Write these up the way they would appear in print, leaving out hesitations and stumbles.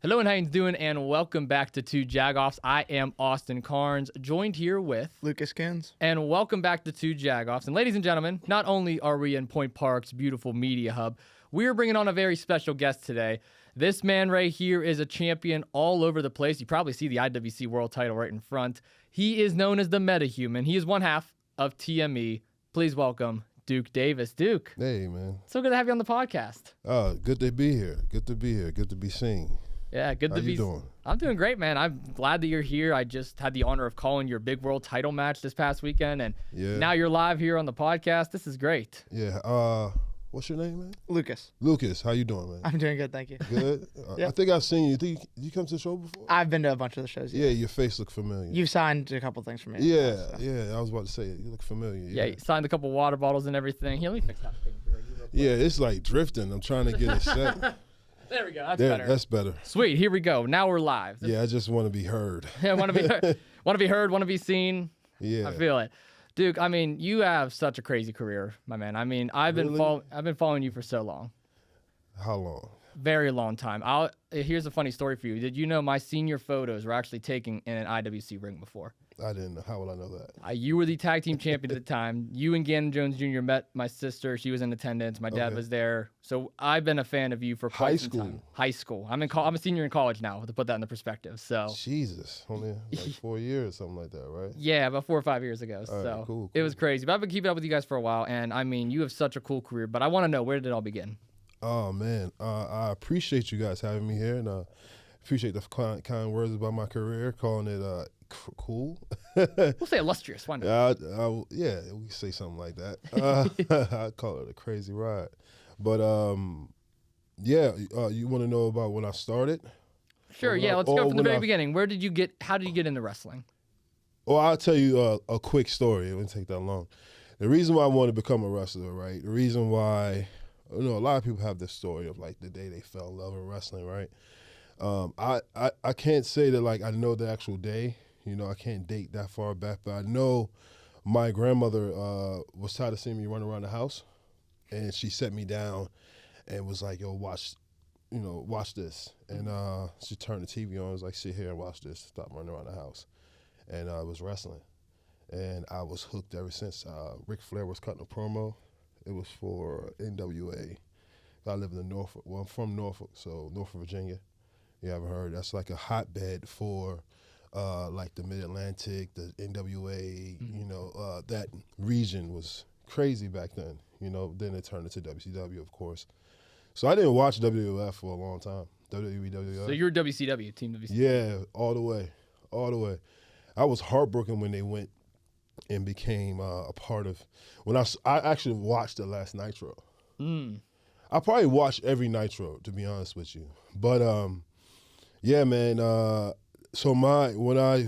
Hello and how you doing? And welcome back to Two Jagoffs. I am Austin Cairns, joined here with Lucas Kuhns. And welcome back to Two Jagoffs. And ladies and gentlemen, not only are we in Point Park's beautiful media hub, we are bringing on a very special guest today. This man right here is a champion all over the place. You probably see the IWC World title right in front. He is known as the Metahuman. He is one half of TME. Please welcome Duke Davis. Duke. Hey, man. So good to have you on the podcast. Good to be here. Good to be here. Good to be seen. Yeah, good to be. How you doing? I'm doing great, man. I'm glad that you're here. I just had the honor of calling your big world title match this past weekend, and now you're live here on the podcast. This is great. Yeah. What's your name, man? Lucas. Lucas. How you doing, man? I'm doing good, thank you. Good. Yep. I think I've seen you. Did you come to the show before? I've been to a bunch of the shows. Yeah, your face looked familiar. You've signed a couple things for me. Yeah, So. yeah. I was about to say you look familiar. Yeah, he signed a couple water bottles and everything. Here, let me fix that thing for you real quick. Yeah, it's like drifting. I'm trying to get it set. There we go. That's better. That's better. Sweet. Here we go. Now we're live. Yeah, I just want to be heard. Yeah, want to be heard, want to be seen. Yeah. I feel it. Duke, I mean, you have such a crazy career, my man. I mean, I've been following you for so long. How long? Very long time. Here's a funny story for you. Did you know my senior photos were actually taken in an IWC ring before? I didn't know. How would I know that? You were the tag team champion at the time. You and Gannon Jones Jr. met my sister. She was in attendance. My dad was there. So I've been a fan of you for quite some time. High school. I'm a senior in college now, to put that into perspective. So Jesus, only like 4 years, something like that, right? yeah, about 4 or 5 years ago. All right, cool. It was crazy. But I've been keeping up with you guys for a while, and I mean, you have such a cool career. But I want to know, where did it all begin? Oh, man. I appreciate you guys having me here, and appreciate the kind words about my career, calling it cool. We'll say illustrious. Why not? Yeah, we can say something like that. I call it a crazy ride. But, you want to know about when I started? Sure, yeah. Let's go from the very beginning. How did you get into wrestling? Well, I'll tell you a quick story. It wouldn't take that long. The reason why I wanted to become a wrestler, right? The reason why, a lot of people have this story of like the day they fell in love with wrestling, right? I can't say that like I know the actual day. I can't date that far back, but I know my grandmother was tired of seeing me run around the house, and she set me down and was like, "Yo, watch this." And she turned the TV on. Was like, "Sit here and watch this. Stop running around the house." And I was wrestling, and I was hooked ever since. Ric Flair was cutting a promo. It was for NWA. I live in Norfolk. Well, I'm from Norfolk, so Norfolk, Virginia. You haven't heard? That's like a hotbed for like the Mid-Atlantic, the NWA. That region was crazy back then. Then it turned into WCW, of course. So I didn't watch WWF for a long time. WWF. So you were WCW, Team WCW. Yeah, all the way. I was heartbroken when they went and became a part of. When I actually watched the last Nitro. I probably watched every Nitro, to be honest with you. But yeah, man. So when I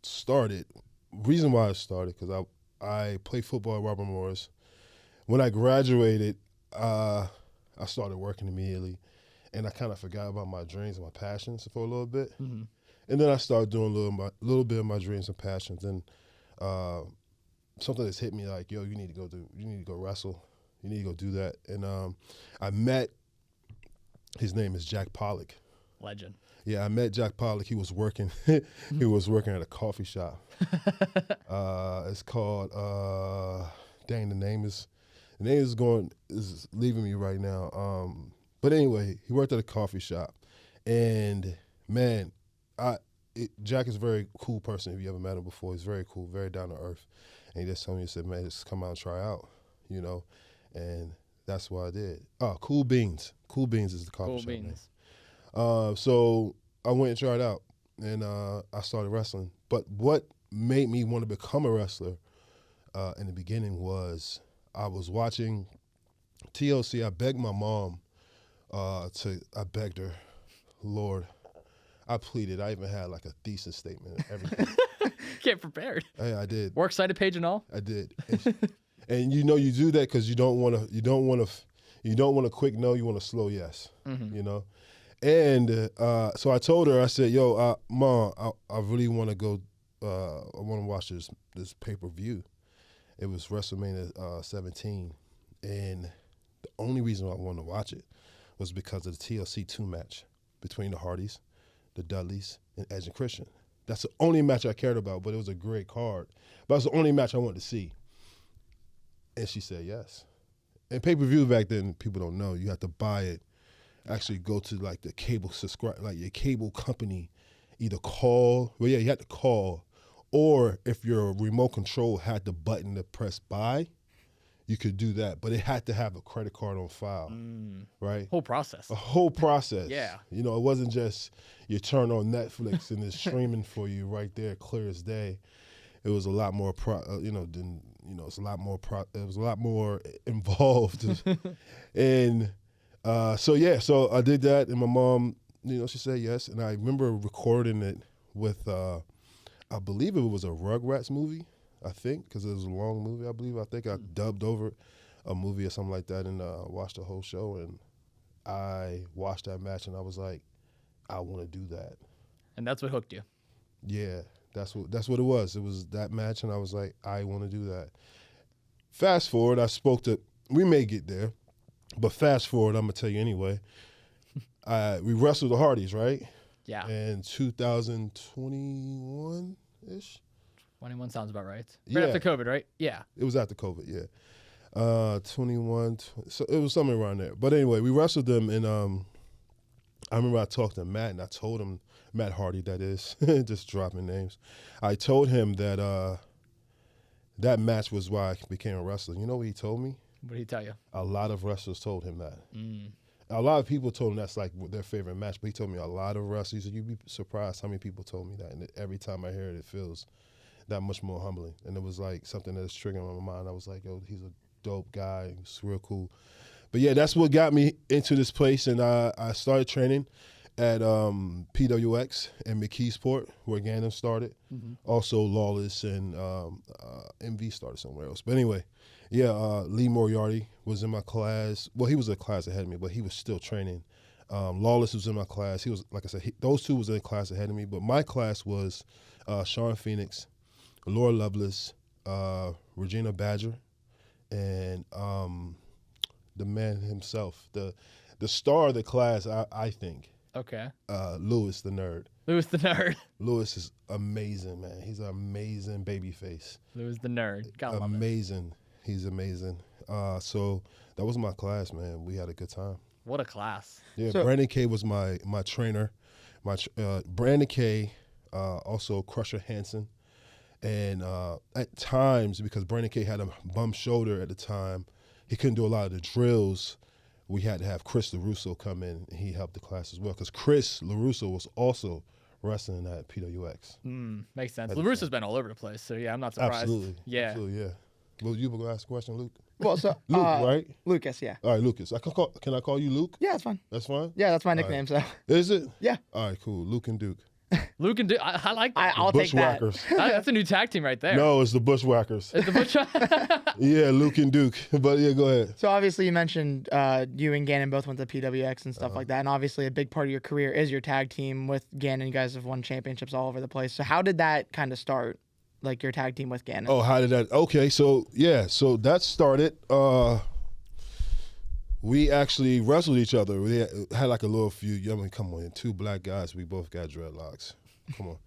started, reason why I started because I played football at Robert Morris. When I graduated, I started working immediately, and I kind of forgot about my dreams and my passions for a little bit. Mm-hmm. And then I started doing a little bit of my dreams and passions, and something that's hit me like, yo, you need to go wrestle, you need to go do that. And I met, his name is Jack Pollock. Legend. Yeah, I met Jack Pollock. He was working. He was working at a coffee shop. It's called. Dang, the name is leaving me right now. But anyway, he worked at a coffee shop, and man, Jack is a very cool person. If you ever met him before, he's very cool, very down to earth. And he just told me, he said, "Man, just come out and try out," and that's what I did. Cool Beans. Cool Beans is the coffee shop name. So I went and tried out, and I started wrestling. But what made me want to become a wrestler in the beginning was I was watching TLC. I begged my mom I begged her, Lord, I pleaded. I even had like a thesis statement and everything. Get prepared. I did. Works cited page and all. I did. And you do that because you don't want a quick no. You want a slow yes. Mm-hmm. And so I told her. I said, "Yo, Mom, I really want to go. I want to watch this pay-per-view." It was WrestleMania 17, and the only reason I wanted to watch it was because of the TLC 2 match between the Hardys, the Dudleys, and Edge and Christian. That's the only match I cared about, but it was a great card. But it was the only match I wanted to see. And she said yes. And pay-per-view back then, people don't know. You had to buy it. Actually go to like the cable subscribe, like your cable company, either call. Well, yeah, you had to call, or if your remote control had the button to press buy, you could do that. But it had to have a credit card on file, right? Whole process. A whole process. Yeah. You know, it wasn't just you turn on Netflix and it's streaming for you right there, clear as day. It was a lot more, it's a lot more. It was a lot more involved, and so I did that, and my mom, she said yes, and I remember recording it with, I believe it was a Rugrats movie, I think, because it was a long movie. I think I dubbed over a movie or something like that, and watched the whole show, and I watched that match, and I was like, I want to do that, And that's what hooked you. yeah. That's what it was. It was that match, and I was like, I want to do that. Fast forward, we may get there, but fast forward, I'm going to tell you anyway. We wrestled the Hardys, right? Yeah. In 2021-ish? 21 sounds about right. Yeah. Right after COVID, right? Yeah. It was after COVID, yeah. 21, so it was something around there. But anyway, we wrestled them, and I remember I talked to Matt, and I told him, Matt Hardy, that is, just dropping names. I told him that that match was why I became a wrestler. You know what he told me? What did he tell you? A lot of wrestlers told him that. A lot of people told him that's like their favorite match, but he told me a lot of wrestlers. You'd be surprised how many people told me that. And every time I hear it, it feels that much more humbling. And it was like something that's triggering my mind. I was like, yo, he's a dope guy. He's real cool. But yeah, that's what got me into this place. And I started training at PWX in McKeesport, where Gannon started. Also Lawless and MV started somewhere else. But anyway, yeah, Lee Moriarty was in my class. Well, he was a class ahead of me, but he was still training. Lawless was in my class. He was, like I said, those two was in a class ahead of me. But my class was Sean Phoenix, Laura Lovelace, Regina Badger, and the man himself, the star of the class, I think. Okay. Lewis the Nerd. Lewis the Nerd. Lewis is amazing, man. He's an amazing baby face. Lewis the Nerd. Gotta love it. Amazing. He's amazing. So that was my class, man. We had a good time. What a class. Yeah, So- Brandon K was my trainer. Brandon K, also Crusher Hansen. And at times, because Brandon K had a bum shoulder at the time, he couldn't do a lot of the drills. We had to have Chris LaRusso come in, and he helped the class as well. Because Chris LaRusso was also wrestling at PWX. Makes sense. At the LaRusso's been all over the place, so yeah, I'm not surprised. Absolutely. Yeah. Absolutely, yeah. Well, you were going to ask a question, Luke? Well, so Luke, right? Lucas, yeah. All right, Lucas. Can I call you Luke? Yeah, that's fine. That's fine? Yeah, that's my nickname. So Is it? yeah, All right, cool. Luke and Duke. Luke and Duke. I like that. I'll take that. Bushwhackers. That's a new tag team right there. No, it's the Bushwhackers. It's the Bush. Yeah, Luke and Duke. But yeah, go ahead. So obviously you mentioned you and Gannon both went to PWX and stuff like that, and obviously a big part of your career is your tag team with Gannon. You guys have won championships all over the place. So how did that kind of start, like your tag team with Gannon? Oh, how did that? Okay, so yeah, so that started. We actually wrestled each other. We had like a little feud. I mean, come on, two black guys. We both got dreadlocks. Come on,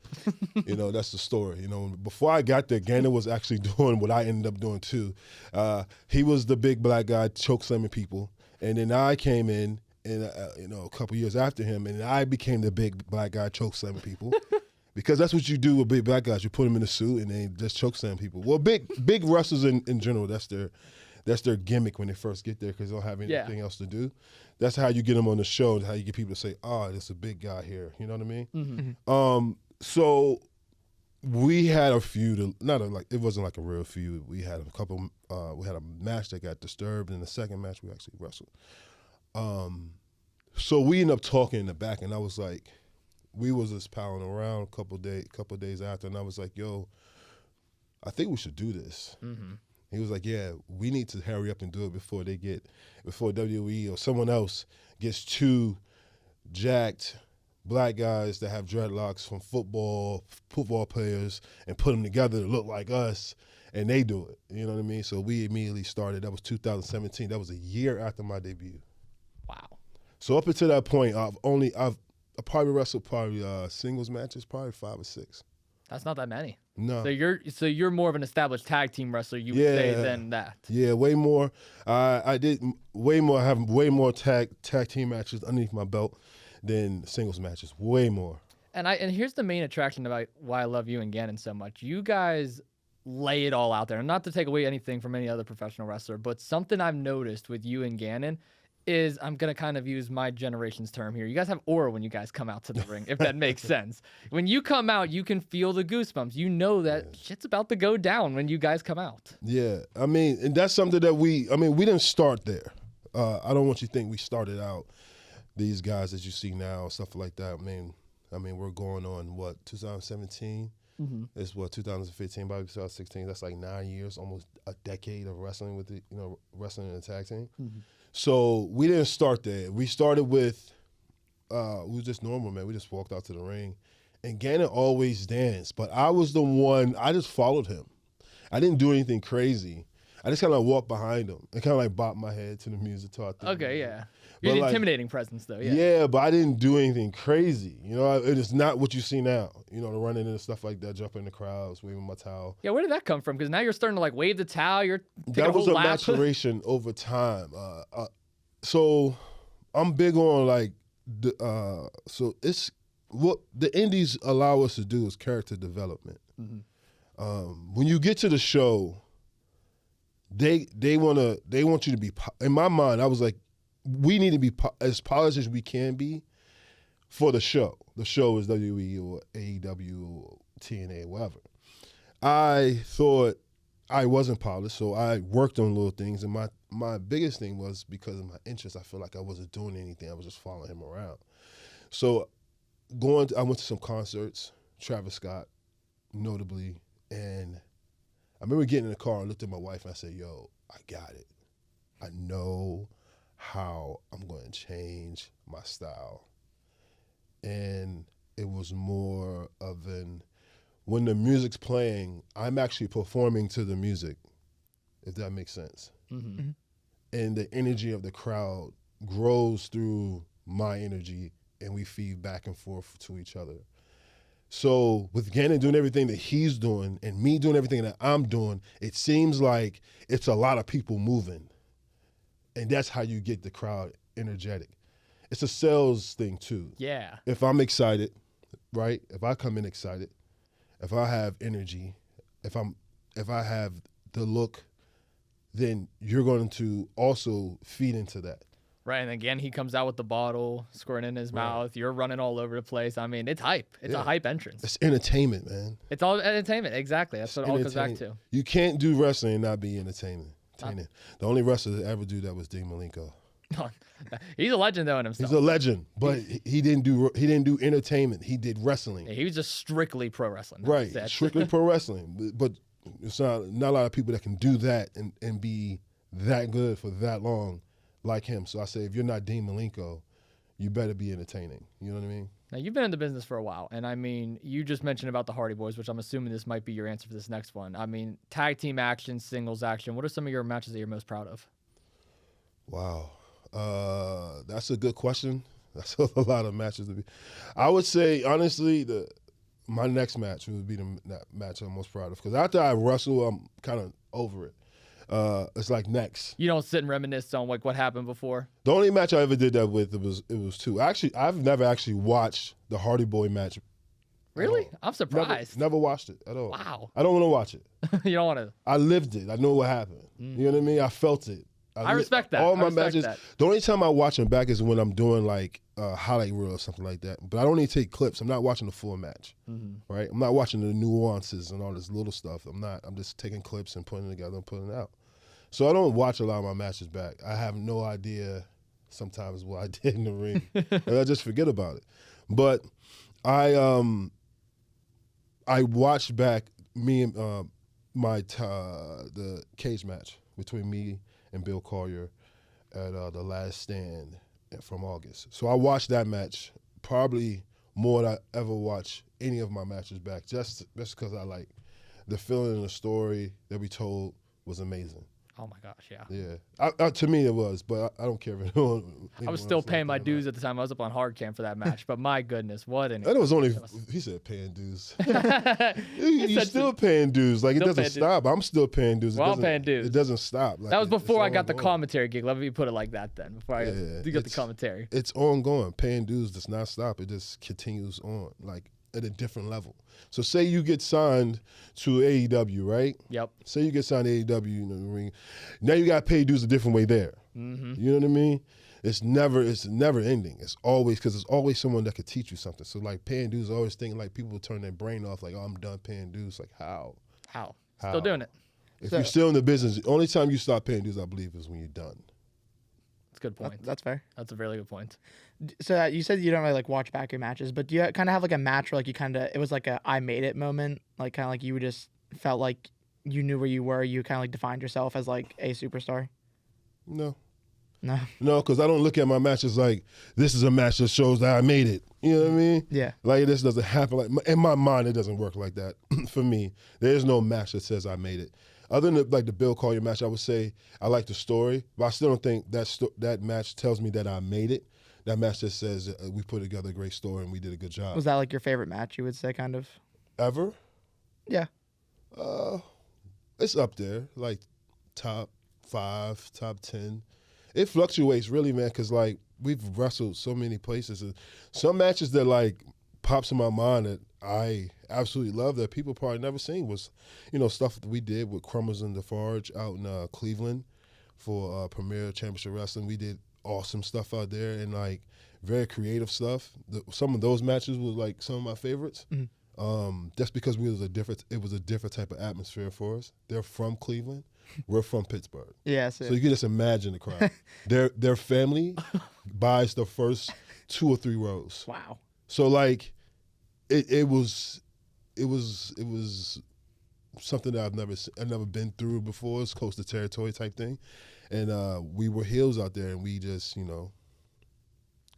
that's the story. Before I got there, Gannon was actually doing what I ended up doing too. He was the big black guy choke slamming people, and then I came in, and a couple years after him, and I became the big black guy choke slamming people. Because that's what you do with big black guys. You put them in a suit and they just choke slam people. Well, big wrestlers in general, that's their gimmick when they first get there because they don't have anything else to do. That's how you get them on the show. How you get people to say, "Oh, there's a big guy here." You know what I mean? Mm-hmm. So we had a feud. It wasn't like a real feud. We had a couple. We had a match that got disturbed, and the second match we actually wrestled. So we ended up talking in the back, and I was like, we was just palling around a couple days after, and I was like, "Yo, I think we should do this." He was like, "Yeah, we need to hurry up and do it before WWE or someone else gets two jacked black guys that have dreadlocks from football players and put them together to look like us, and they do it." You know what I mean? So we immediately started. That was 2017. That was a year after my debut. Wow. So up until that point, I've probably wrestled singles matches, probably 5 or 6. That's not that many. No. So you're more of an established tag team wrestler, you would say, than that. Yeah, way more. I did way more. I have way more tag team matches underneath my belt than singles matches. Way more. And here's the main attraction about why I love you and Gannon so much. You guys lay it all out there. And not to take away anything from any other professional wrestler, but something I've noticed with you and Gannon is, I'm going to kind of use my generation's term here. You guys have aura when you guys come out to the ring, if that makes sense. When you come out, you can feel the goosebumps. You know that shit's about to go down when you guys come out. Yeah. I mean, and that's something that we didn't start there. I don't want you to think we started out these guys that you see now, stuff like that. I mean, we're going on, 2017? Mm-hmm. It's 2015, by 2016. That's like 9 years, almost a decade of wrestling with wrestling in a tag team. Mm-hmm. So we didn't start there. We started with, we was just normal, man. We just walked out to the ring. And Gannon always danced, but I was the one, I just followed him. I didn't do anything crazy. I just kind of walked behind him and kind of like bopped my head to the music. Okay, yeah. You're an intimidating presence, though, yeah. Yeah, but I didn't do anything crazy. It is not what you see now. The running and stuff like that, jumping in the crowds, waving my towel. Yeah, where did that come from? Because now you're starting to like wave the towel. You're taking that was a lap. maturation over time. So I'm big on like so it's what the indies allow us to do is character development. Mm-hmm. When you get to the show, they want you to be. In my mind, I was like, we need to be as polished as we can be for the show. The show is WWE or AEW or TNA, whatever. I thought I wasn't polished, so I worked on little things. And my biggest thing was because of my interest, I feel like I wasn't doing anything. I was just following him around. So I went to some concerts, Travis Scott, notably, and I remember getting in the car and looked at my wife and I said, yo, I got it. I know how I'm going to change my style. And it was more of when the music's playing, I'm actually performing to the music, if that makes sense. Mm-hmm. And the energy of the crowd grows through my energy and we feed back and forth to each other. So with Gannon doing everything that he's doing and me doing everything that I'm doing, it seems like it's a lot of people moving. And that's how you get the crowd energetic. It's a sales thing too. Yeah. If I'm excited, right? If I come in excited, if I have energy, if I have the look, then you're going to also feed into that. Right, and again, he comes out with the bottle, squirting in his mouth. You're running all over the place. I mean, it's hype. It's a hype entrance. It's entertainment, man. It's all entertainment. Exactly. That's what it all comes back to. You can't do wrestling and not be entertaining. The only wrestler to ever do that was Dean Malenko. He's a legend though in himself. He's a legend, but he didn't do entertainment. He did wrestling. Yeah, he was just strictly pro wrestling. Right, strictly pro wrestling. But it's not a lot of people that can do that and be that good for that long like him. So I say, if you're not Dean Malenko, you better be entertaining. You know what I mean? Now, you've been in the business for a while, and I mean, you just mentioned about the Hardy Boys, which I'm assuming this might be your answer for this next one. I mean, tag team action, singles action. What are some of your matches that you're most proud of? Wow. That's a good question. That's a lot of matches to be. I would say, honestly, my next match would be the match I'm most proud of. Because after I wrestle, I'm kind of over it. It's like next. You don't sit and reminisce on like what happened before? The only match I ever did that with, it was 2. Actually, I've never actually watched the Hardy Boy match. Really? I'm surprised. Never watched it at all. Wow. I don't want to watch it. You don't want to? I lived it. I know what happened. You know what I mean? I felt it. I respect that. All my matches. The only time I watch them back is when I'm doing like a highlight reel or something like that. But I don't need to take clips. I'm not watching the full match, right? I'm not watching the nuances and all this little stuff. I'm just taking clips and putting it together and putting it out. So I don't watch a lot of my matches back. I have no idea sometimes what I did in the ring, and I just forget about it. But I watched back me and the cage match between me and Bill Collier at the Last Stand from August. So I watched that match probably more than I ever watched any of my matches back, just because I like the feeling and the story that we told was amazing. Oh my gosh, yeah. Yeah. To me it was, but I don't care if anyone. I was still paying my dues at the time. I was up on hard cam for that match, but my goodness, what an. And it was only, he said paying dues. He You're said still paying dues. Like, it Still doesn't paying dues. stop. I'm still paying dues. We're all paying dues. It doesn't stop. Like, that was before I it's got the ongoing. commentary gig. Let me put it like that then. Before I got the It's- commentary. It's ongoing. Paying dues does not stop. It just continues on, like, at a different level. So say you get signed to AEW, right? Yep. Say you get signed to AEW, you know, the ring. Now you got to pay dues a different way there. Mm-hmm. You know what I mean? It's never ending. It's always, because there's always someone that could teach you something. So like paying dues, I always think like people turn their brain off, like, oh, I'm done paying dues. Like, how? Still doing it. If So- you're still in the business, the only time you stop paying dues, I believe, is when you're done. That's a good point. That's fair. That's a really good point. So you said you don't really like watch back your matches, but do you kind of have like a match where like it was like a I made it moment, like kind of like you just felt like you knew where you were, you kind of like defined yourself as like a superstar? No. No. No, because I don't look at my matches like this is a match that shows that I made it. You know what I mean? Yeah. Like this doesn't happen. Like in my mind, it doesn't work like that. For me, there is no match that says I made it. Other than like the Bill Collier match, I would say I like the story, but I still don't think that match tells me that I made it. That match just says we put together a great story and we did a good job. Was that like your favorite match? You would say, kind of. Ever? Yeah. It's up there, like top 5, top 10. It fluctuates really, man, because like we've wrestled so many places. And some matches that like pops in my mind that I absolutely love that people probably never seen was, you know, stuff that we did with Crummers and DeFarge out in Cleveland for Premier Championship Wrestling. We did awesome stuff out there and like very creative stuff. Some of those matches were like some of my favorites. Mm-hmm. Just because it was a different type of atmosphere for us. They're from Cleveland. We're from Pittsburgh. Yeah. So you can just imagine the crowd. Their family buys the first 2 or 3 rows. Wow. So like it was something that I've never been through before. It's close to territory type thing. And we were heels out there and we just, you know,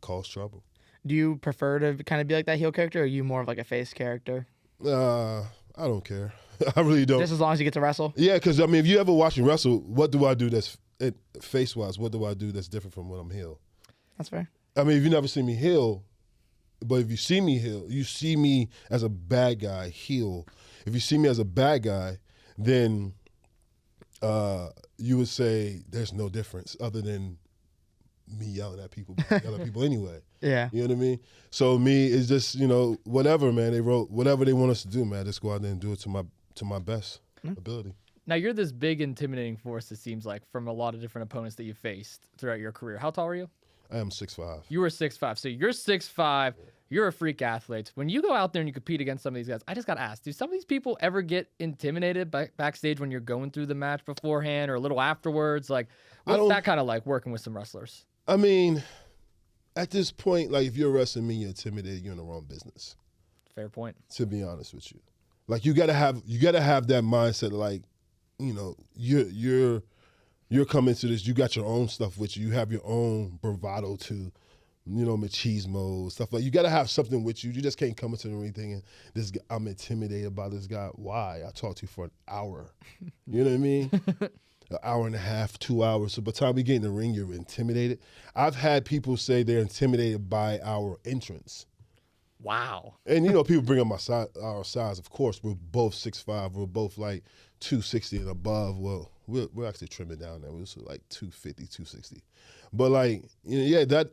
caused trouble. Do you prefer to kind of be like that heel character, or are you more of like a face character? I don't care. I really don't. Just as long as you get to wrestle? Yeah, because I mean, if you ever watch me wrestle, what do I do that's face wise? What do I do that's different from when I'm heel? That's fair. I mean, if you never see me heel, but if you see me heel, you see me as a bad guy heel. If you see me as a bad guy, then you would say there's no difference other than me yelling at people anyway. Yeah. You know what I mean? So me, it's just, you know, whatever, man. They wrote whatever they want us to do, man. Just go out there and do it to my best ability. Now you're this big, intimidating force. It seems like from a lot of different opponents that you faced throughout your career. How tall were you? I am 6'5". You were 6'5". So you're 6'5". You're a freak athlete. When you go out there and you compete against some of these guys, I just got to ask, do some of these people ever get intimidated backstage when you're going through the match beforehand or a little afterwards? Like, what's that kind of like working with some wrestlers? I mean, at this point, like if you're wrestling me, you're intimidated, you're in the wrong business. Fair point. To be honest with you, like you gotta have that mindset. Like, you know, you're coming to this. You got your own stuff with you. You have your own bravado to, you know, machismo stuff like. You gotta have something with you. You just can't come into the ring thinking this guy, I'm intimidated by this guy. Why? I talked to you for an hour. You know what I mean? An hour and a half, 2 hours. So by the time we get in the ring, you're intimidated. I've had people say they're intimidated by our entrance. Wow. And, you know, people bring up our size. Of course, we're both 6'5". We're both like 260 and above. Well, we're actually trimming down there. We're like 250, 260. But like, you know, yeah, that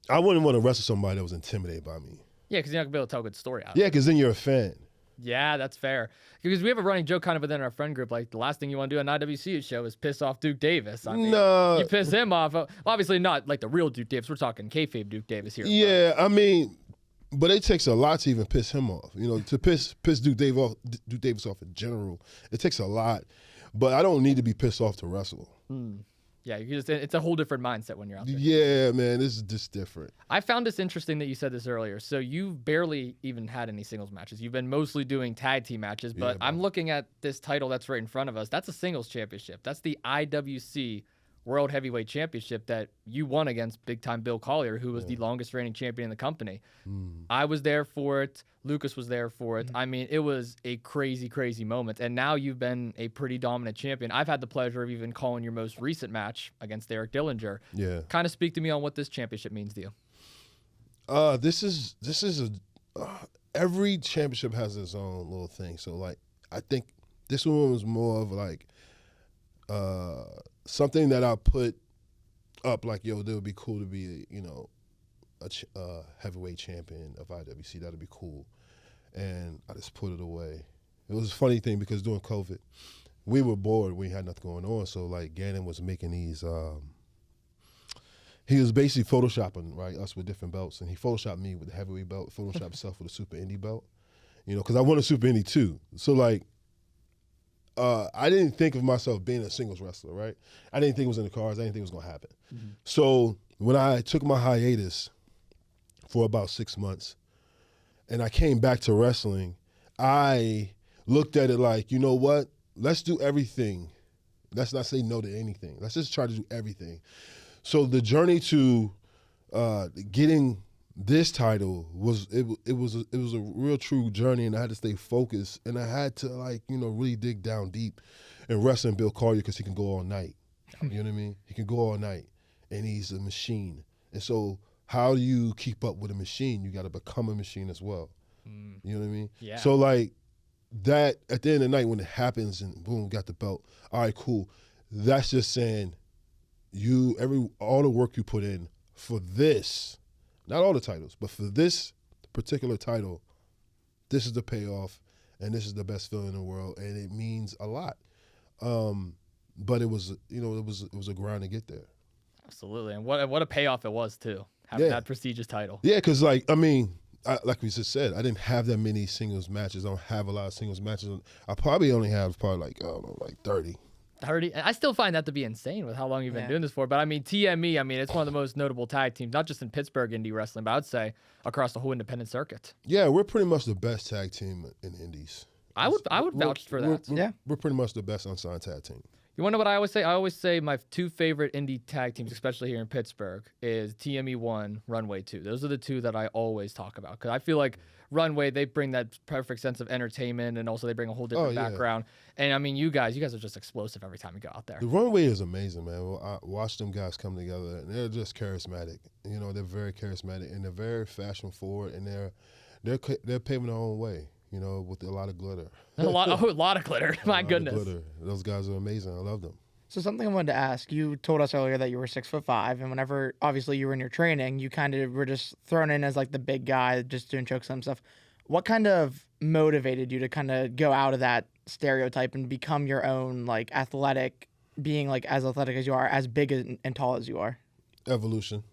I wouldn't want to wrestle somebody that was intimidated by me. Yeah, because you're not going to be able to tell a good story out of Yeah, because then you're a fan. Yeah, that's fair. Because we have a running joke kind of within our friend group. Like, the last thing you want to do on an IWC show is piss off Duke Davis. I mean, No. you piss him off. Obviously not like the real Duke Davis. We're talking kayfabe Duke Davis here. Yeah, I mean, but it takes a lot to even piss him off. You know, to piss Duke Davis off in general, it takes a lot. But I don't need to be pissed off to wrestle. Yeah, it's a whole different mindset when you're out there. Yeah, man, this is just different. I found this interesting that you said this earlier. So you've barely even had any singles matches. You've been mostly doing tag team matches, but I'm looking at this title that's right in front of us. That's a singles championship. That's the IWC World Heavyweight Championship that you won against big-time Bill Collier, who was the longest reigning champion in the company. I was there for it. Lucas was there for it. I mean, it was a crazy, crazy moment. And now you've been a pretty dominant champion. I've had the pleasure of even calling your most recent match against Eric Dillinger. Yeah. Kind of speak to me on what this championship means to you. Every championship has its own little thing. So like, I think this one was more of like something that I put up like, yo, it would be cool to be, a heavyweight champion of IWC. That'd be cool. And I just put it away. It was a funny thing because during COVID, we were bored. We had nothing going on. So like Gannon was making these, he was basically photoshopping, right, us with different belts. And he photoshopped me with the heavyweight belt, photoshopped himself with a super indie belt, because I won a super indie too. So like, I didn't think of myself being a singles wrestler, right? I didn't think it was in the cards. I didn't think it was going to happen. So when I took my hiatus for about 6 months and I came back to wrestling, I looked at it like, you know what? Let's do everything. Let's not say no to anything. Let's just try to do everything. So the journey to getting this title was a real true journey, and I had to stay focused, and I had to really dig down deep and wrestling Bill Collier because he can go all night. You know what I mean? He can go all night, and he's a machine. And so how do you keep up with a machine? You got to become a machine as well. You know what I mean? Yeah. So like that at the end of the night when it happens and boom, got the belt. All right, cool. That's just saying all the work you put in for this. Not all the titles, but for this particular title, this is the payoff, and this is the best feeling in the world, and it means a lot. But it was, it was a grind to get there. Absolutely, and what a payoff it was too, having that prestigious title. Yeah, because like like we just said, I didn't have that many singles matches. I don't have a lot of singles matches. I probably only have like 30. 30. I still find that to be insane with how long you've been doing this for. But I mean, TME, it's one of the most notable tag teams, not just in Pittsburgh indie wrestling, but I would say across the whole independent circuit. Yeah, we're pretty much the best tag team in indies. I would vouch for that. We're pretty much the best unsigned tag team. You want to know what I always say? I always say my two favorite indie tag teams, especially here in Pittsburgh, is TME 1, Runway 2. Those are the two that I always talk about because I feel like Runway, they bring that perfect sense of entertainment, and also they bring a whole different background. And I mean, you guys are just explosive every time you go out there. The Runway is amazing, man. I watch them guys come together, and they're just charismatic. They're very charismatic, and they're very fashion forward, and they're paving their own way. With a lot of glitter. A lot of glitter. My goodness. Glitter. Those guys are amazing. I love them. So something I wanted to ask, you told us earlier that you were 6'5", and whenever obviously you were in your training, you kind of were just thrown in as like the big guy, just doing chokeslam stuff. What kind of motivated you to kind of go out of that stereotype and become your own like athletic, being like as athletic as you are, as big and tall as you are? Evolution.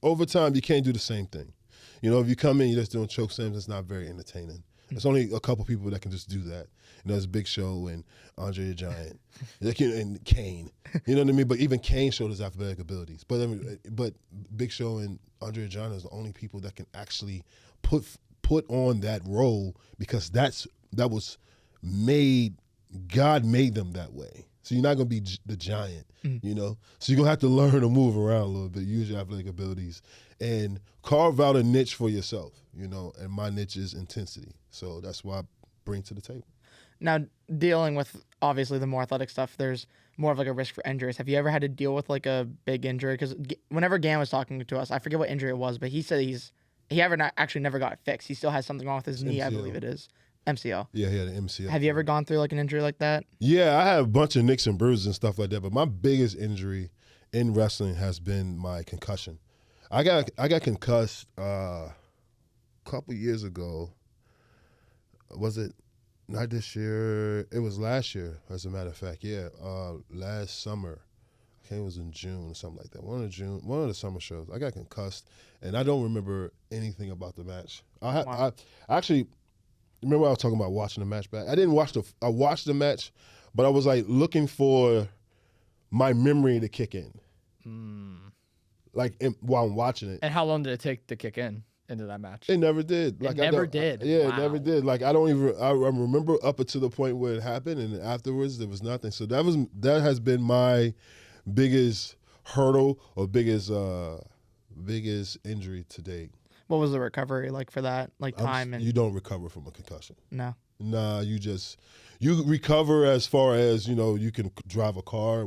Over time, you can't do the same thing. If you come in, you're just doing chokeslams, it's not very entertaining. There's only a couple people that can just do that. There's Big Show and Andre the Giant, and Kane. You know what I mean? But even Kane showed his athletic abilities. But Big Show and Andre the Giant is the only people that can actually put on that role because that was made. God made them that way. So you're not gonna be the giant, So you're gonna have to learn to move around a little bit, use your athletic abilities, and carve out a niche for yourself. And my niche is intensity. So that's what I bring to the table. Now, dealing with obviously the more athletic stuff, there's more of like a risk for injuries. Have you ever had to deal with like a big injury? Because whenever Gan was talking to us, I forget what injury it was, but he said he actually never got it fixed. He still has something wrong with his knee, MCL. I believe it is. MCL. Yeah, he had an MCL. Have you ever gone through like an injury like that? Yeah, I have a bunch of nicks and bruises and stuff like that, but my biggest injury in wrestling has been my concussion. I got concussed a couple years ago. Was it not this year? It was last year, as a matter of fact. Yeah, last summer. I think it was in June or something like that. One of the summer shows. I got concussed, and I don't remember anything about the match. I actually remember I was talking about watching the match back. I watched the match, but I was like looking for my memory to kick in. While I'm watching it. And how long did it take to kick into that match? It never did. It never did. It never did. Like I remember up until the point where it happened, and afterwards there was nothing. So that has been my biggest hurdle or biggest injury to date. What was the recovery like for that? Like time and You don't recover from a concussion. no. Nah, you recover as far as, you can drive a car,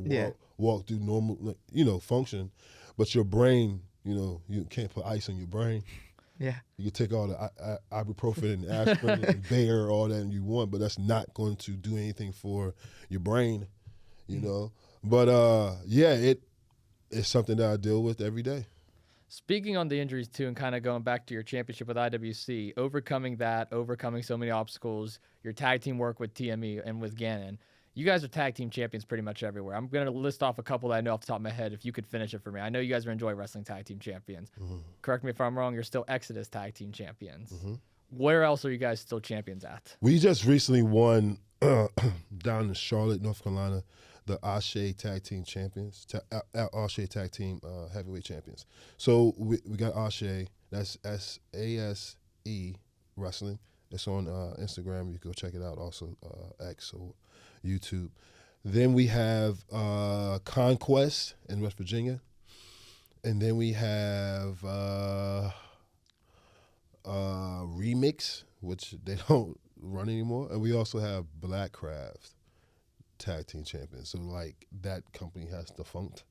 walk, do normal, function, but your brain, you can't put ice on your brain. Yeah. You can take all the ibuprofen and aspirin and Bayer, all that you want, but that's not going to do anything for your brain, But it's something that I deal with every day. Speaking on the injuries too, and kind of going back to your championship with IWC, overcoming so many obstacles, your tag team work with TME and with Gannon. You guys are tag team champions pretty much everywhere. I'm going to list off a couple that I know off the top of my head if you could finish it for me. I know you guys are Enjoy Wrestling tag team champions. Mm-hmm. Correct me if I'm wrong, you're still Exodus tag team champions. Mm-hmm. Where else are you guys still champions at? We just recently won down in Charlotte, North Carolina, the Ashe Tag Team Champions, Ashe Tag Team Heavyweight Champions. So we got Ashe, that's SASE Wrestling. It's on Instagram. You can go check it out. Also X or YouTube. Then we have Conquest in West Virginia. And then we have Remix, which they don't run anymore. And we also have Blackcraft Tag Team Champions. So that company has defunct,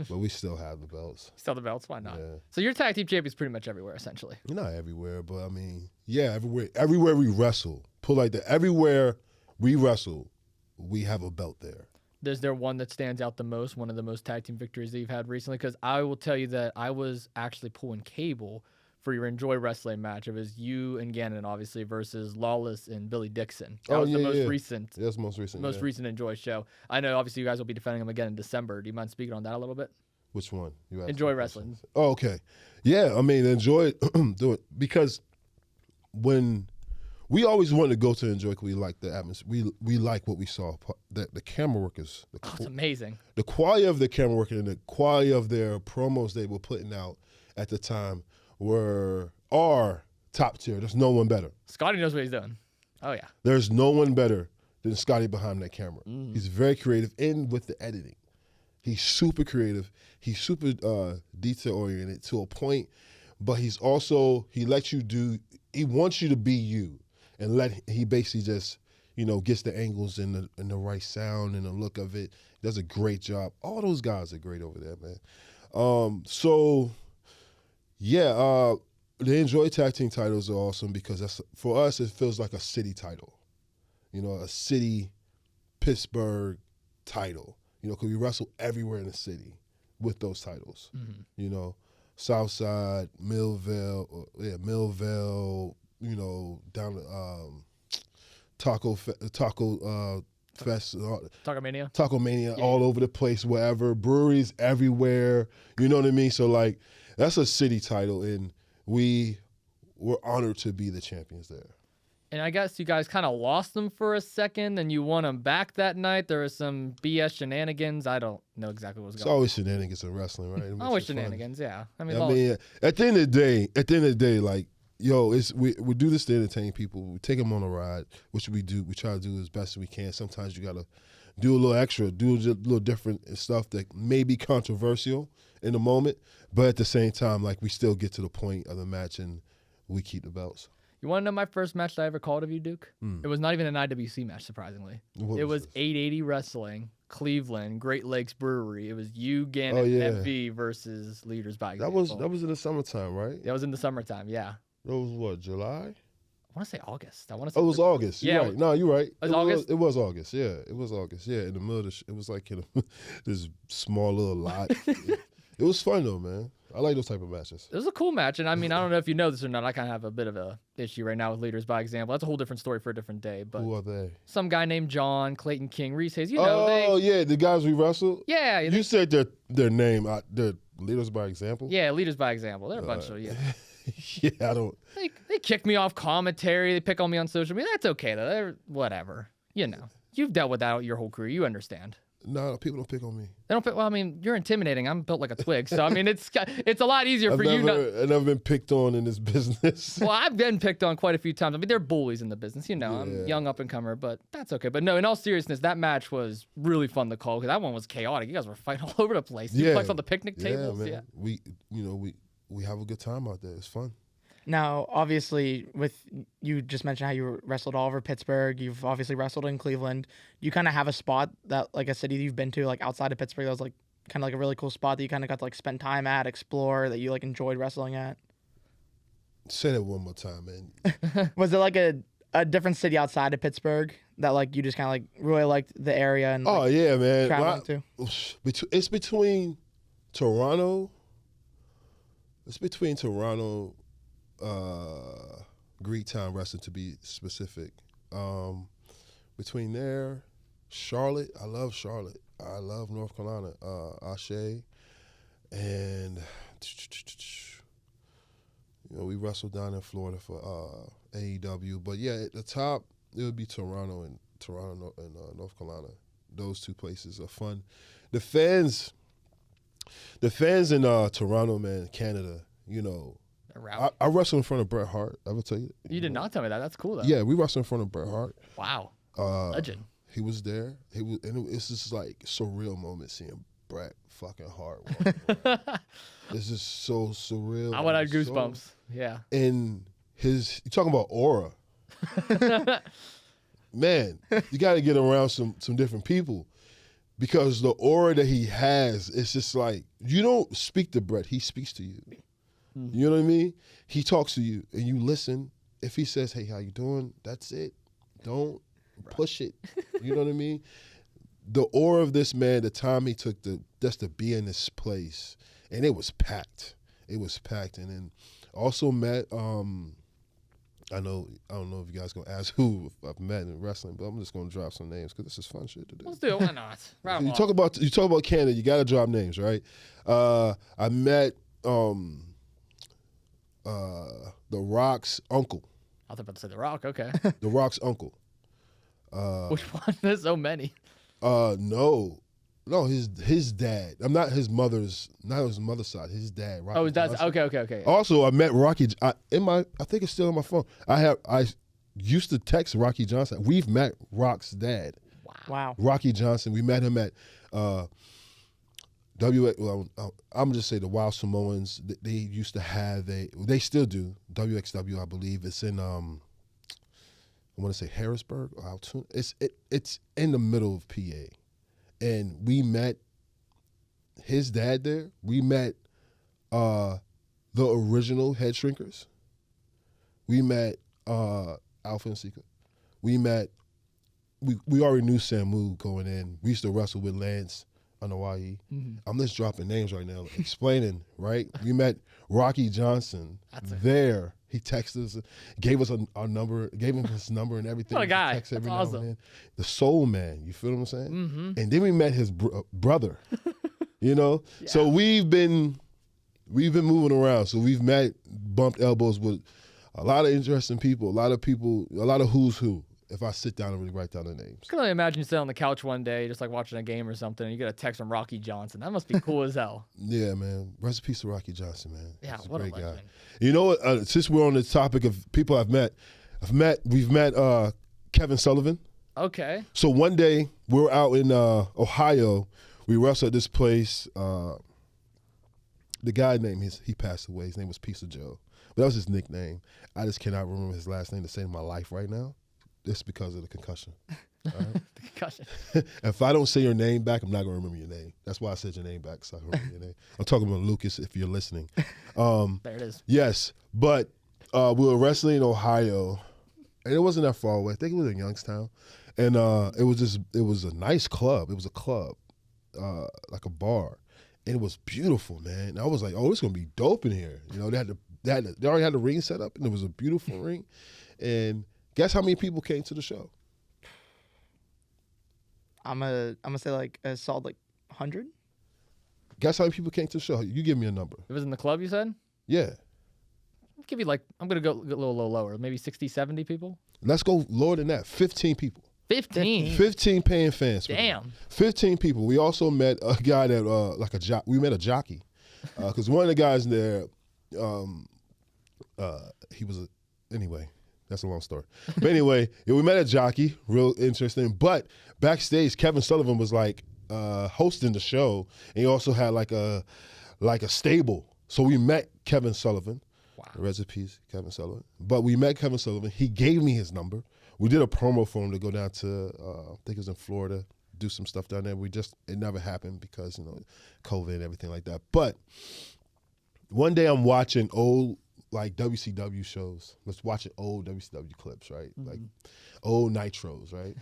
but we still have the belts. Still the belts? Why not? Yeah. So you're tag team champions pretty much everywhere, essentially. Not everywhere, but I mean, yeah, everywhere we wrestle. Put like that. Everywhere we wrestle, we have a belt there. Is there one that stands out the most, one of the most tag team victories that you've had recently? Because I will tell you that I was actually pulling cable for your Enjoy Wrestling match. It was you and Gannon, obviously, versus Lawless and Billy Dixon. That was the most recent. That's the most recent. Recent Enjoy show. I know, obviously, you guys will be defending them again in December. Do you mind speaking on that a little bit? Which one? Enjoy Wrestling. Oh, okay. Yeah, I mean, enjoy do it because when we always wanted to go to Enjoy, because we like the atmosphere. We like what we saw. The camera work is It's amazing. The quality of the camera work and the quality of their promos they were putting out at the time are top tier. There's no one better. Scotty knows what he's doing. Oh, yeah. There's no one better than Scotty behind that camera. He's very creative, and with the editing. He's super creative. He's super detail-oriented to a point, but he lets you do, he wants you to be you, and he basically just, gets the angles and the right sound and the look of it. Does a great job. All those guys are great over there, man. The Enjoy Tag Team titles are awesome because for us, it feels like a city title. A city Pittsburgh title. Because we wrestle everywhere in the city with those titles. Mm-hmm. Southside, Millville, down to Taco Fest, Taco Mania, all over the place, wherever, breweries everywhere. You know what I mean? So that's a city title, and we were honored to be the champions there. And I guess you guys kind of lost them for a second, and you won them back that night. There was some BS shenanigans. I don't know exactly what was going on. It's always shenanigans in wrestling, right? Always shenanigans, yeah. I mean, at the end of the day, we do this to entertain people. We take them on a ride, which we do. We try to do as best as we can. Sometimes you got to do a little extra, do a little different stuff that may be controversial in the moment, but at the same time, we still get to the point of the match and we keep the belts. You want to know my first match that I ever called of you, Duke? It was not even an IWC match, surprisingly. It was 880 Wrestling, Cleveland, Great Lakes Brewery. It was you, Gannon, FV versus Leaders by Example. That was in the summertime, right? That was in the summertime, yeah. That was what, July? I want to say August. It was August. You're right. No, you're right. August? It was August. Yeah, it was August. Yeah, in the middle of it was in this small little lot. It was fun, though, man. I like those type of matches. It was a cool match, and I mean, I don't know if you know this or not. I kind of have a bit of a issue right now with Leaders by Example. That's a whole different story for a different day. But who are they? Some guy named John, Clayton King, Reese Hayes. The guys we wrestled. Yeah, you said their name. They're Leaders by Example. Yeah, Leaders by Example. They're a bunch of Yeah, I don't. They kick me off commentary. They pick on me on social media. That's okay though. They're whatever. You've dealt with that your whole career. You understand. No, people don't pick on me. They don't pick. Well, I mean, you're intimidating. I'm built like a twig, so I mean, it's a lot easier for you. I've never been picked on in this business. Well, I've been picked on quite a few times. I mean, they're bullies in the business, I'm young up and comer, but that's okay. But no, in all seriousness, that match was really fun to call because that one was chaotic. You guys were fighting all over the place. You flex on the picnic tables. Man. We have a good time out there. It's fun. Now, obviously, you just mentioned how you wrestled all over Pittsburgh. You've obviously wrestled in Cleveland. You kind of have a spot that, like a city you've been to, like outside of Pittsburgh, that was like kind of like a really cool spot that you kind of got to like spend time at, explore, that you like enjoyed wrestling at. Say that one more time, man. Was it like a different city outside of Pittsburgh that like you just kind of like really liked the area and? Oh yeah, man. Traveling to. It's between Toronto. Greektown Wrestling to be specific. Between there, Charlotte. I love Charlotte. I love North Carolina. Ashe, and we wrestled down in Florida for AEW. But yeah, at the top it would be Toronto and North Carolina. Those two places are fun. The fans in Toronto, man, Canada. I wrestled in front of Bret Hart. I will tell you. You did not tell me that. That's cool though. Yeah, we wrestled in front of Bret Hart. Wow. Legend. He was there. It's just like surreal moment seeing Bret fucking Hart. It's just so surreal. I would have goosebumps. Yeah. And you talking about aura. Man, you got to get around some different people because the aura that he has, it's just like you don't speak to Bret. He speaks to you. You know what I mean? He talks to you and you listen. If he says, "Hey, how you doing?" That's it. Don't push it. You know what I mean? The aura of this man, the time he took just to be in this place, and it was packed. It was packed. And then also met, I don't know if you guys gonna ask who I've met in wrestling, but I'm just gonna drop some names because this is fun shit to do. Let's do it. Why not? Right you talk about Canada, you gotta drop names, right? I met The Rock's uncle. I was about to say The Rock. Okay. The Rock's uncle. Which one? There's so many. No, his dad. I'm not his mother's side. His dad. Rocky Oh, that's Johnson. okay. Also, I met Rocky. I think it's still on my phone. I used to text Rocky Johnson. We've met Rock's dad. Wow. Rocky Johnson. We met him at I'm gonna just say the Wild Samoans. They used to have they still do WXW. I believe it's in I want to say Harrisburg or Altoona. It's in the middle of PA, and we met his dad there. We met the original Head Shrinkers. We met Alpha and Sika. We already knew Samu going in. We used to wrestle with Lance on Hawaii. Mm-hmm. I'm just dropping names right now, explaining, right? We met Rocky Johnson there. He texted us, gave us our number, gave him his number and everything. What a guy. That's every awesome. Now and then. The Soul Man, you feel what I'm saying? Mm-hmm. And then we met his brother, Yeah. So we've been moving around. So we've bumped elbows with a lot of interesting people, a lot of who's who. If I sit down and really write down the names. I can only imagine you sit on the couch one day, just like watching a game or something, and you get a text from Rocky Johnson. That must be cool as hell. Yeah, man. Rest in peace to Rocky Johnson, man. Yeah, He's what a great legend. guy. You know what? Since we're on the topic of people we've met Kevin Sullivan. Okay. So one day we were out in Ohio. We wrestled at this place. The guy he passed away. His name was Piece of Joe. But that was his nickname. I just cannot remember his last name to save my life right now. It's because of the concussion. All right? The concussion. If I don't say your name back, I'm not going to remember your name. That's why I said your name back, so I can remember your name. I'm talking about Lucas, if you're listening. There it is. Yes, but we were wrestling in Ohio, and it wasn't that far away. I think it was in Youngstown. And it was a nice club. It was a club, like a bar. And it was beautiful, man. And I was like, oh, it's going to be dope in here. They already had the ring set up, and it was a beautiful ring. And guess how many people came to the show? I'm gonna say like a solid 100. Guess how many people came to the show? You give me a number. It was in the club, you said? Yeah. I'll give you I'm going to go a little lower. Maybe 60, 70 people? Let's go lower than that. 15 people. 15. 15 paying fans. Damn. 15 people. We also met a guy that we met a jockey, because one of the guys there, he was anyway. That's a long story. But anyway, yeah, we met a jockey, real interesting. But backstage, Kevin Sullivan was like hosting the show, and he also had like a stable. So we met Kevin Sullivan. Wow. Rest in peace, Kevin Sullivan. But we met Kevin Sullivan. He gave me his number. We did a promo for him to go down to, I think it was in Florida, do some stuff down there. It never happened because, COVID and everything like that. But one day I'm watching old, like, WCW shows. Let's watch old WCW clips, right? Mm-hmm. Like, old Nitros, right?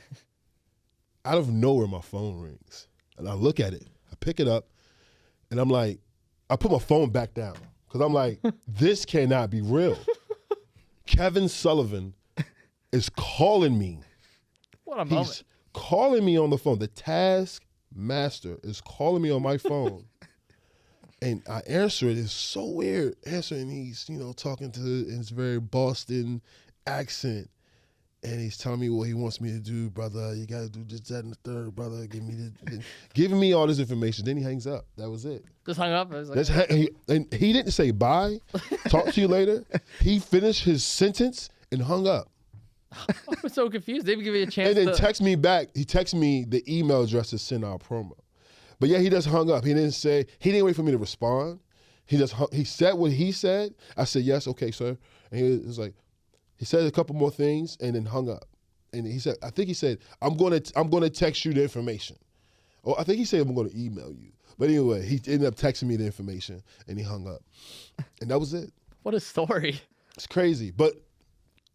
Out of nowhere, my phone rings. And I look at it. I pick it up. And I'm like, I put my phone back down. Because I'm like, this cannot be real. Kevin Sullivan is calling me. What a moment. He's calling me on the phone. The taskmaster is calling me on my phone. And I answer it. It's so weird answering. He's, talking in his very Boston accent. And he's telling me what he wants me to do, brother. You got to do this, that, and the third, brother. Giving me all this information. Then he hangs up. That was it. Just hung up. I was like, and he didn't say bye, talk to you later. He finished his sentence and hung up. I was so confused. They didn't give me a chance. And then text me back. He texted me the email address to send our promo. But yeah, he just hung up. He didn't wait for me to respond. He said what he said. I said, yes, okay, sir. And he was like, he said a couple more things and then hung up. And he said, I'm gonna text you the information. Or I think he said I'm gonna email you. But anyway, he ended up texting me the information and he hung up. And that was it. What a story. It's crazy. But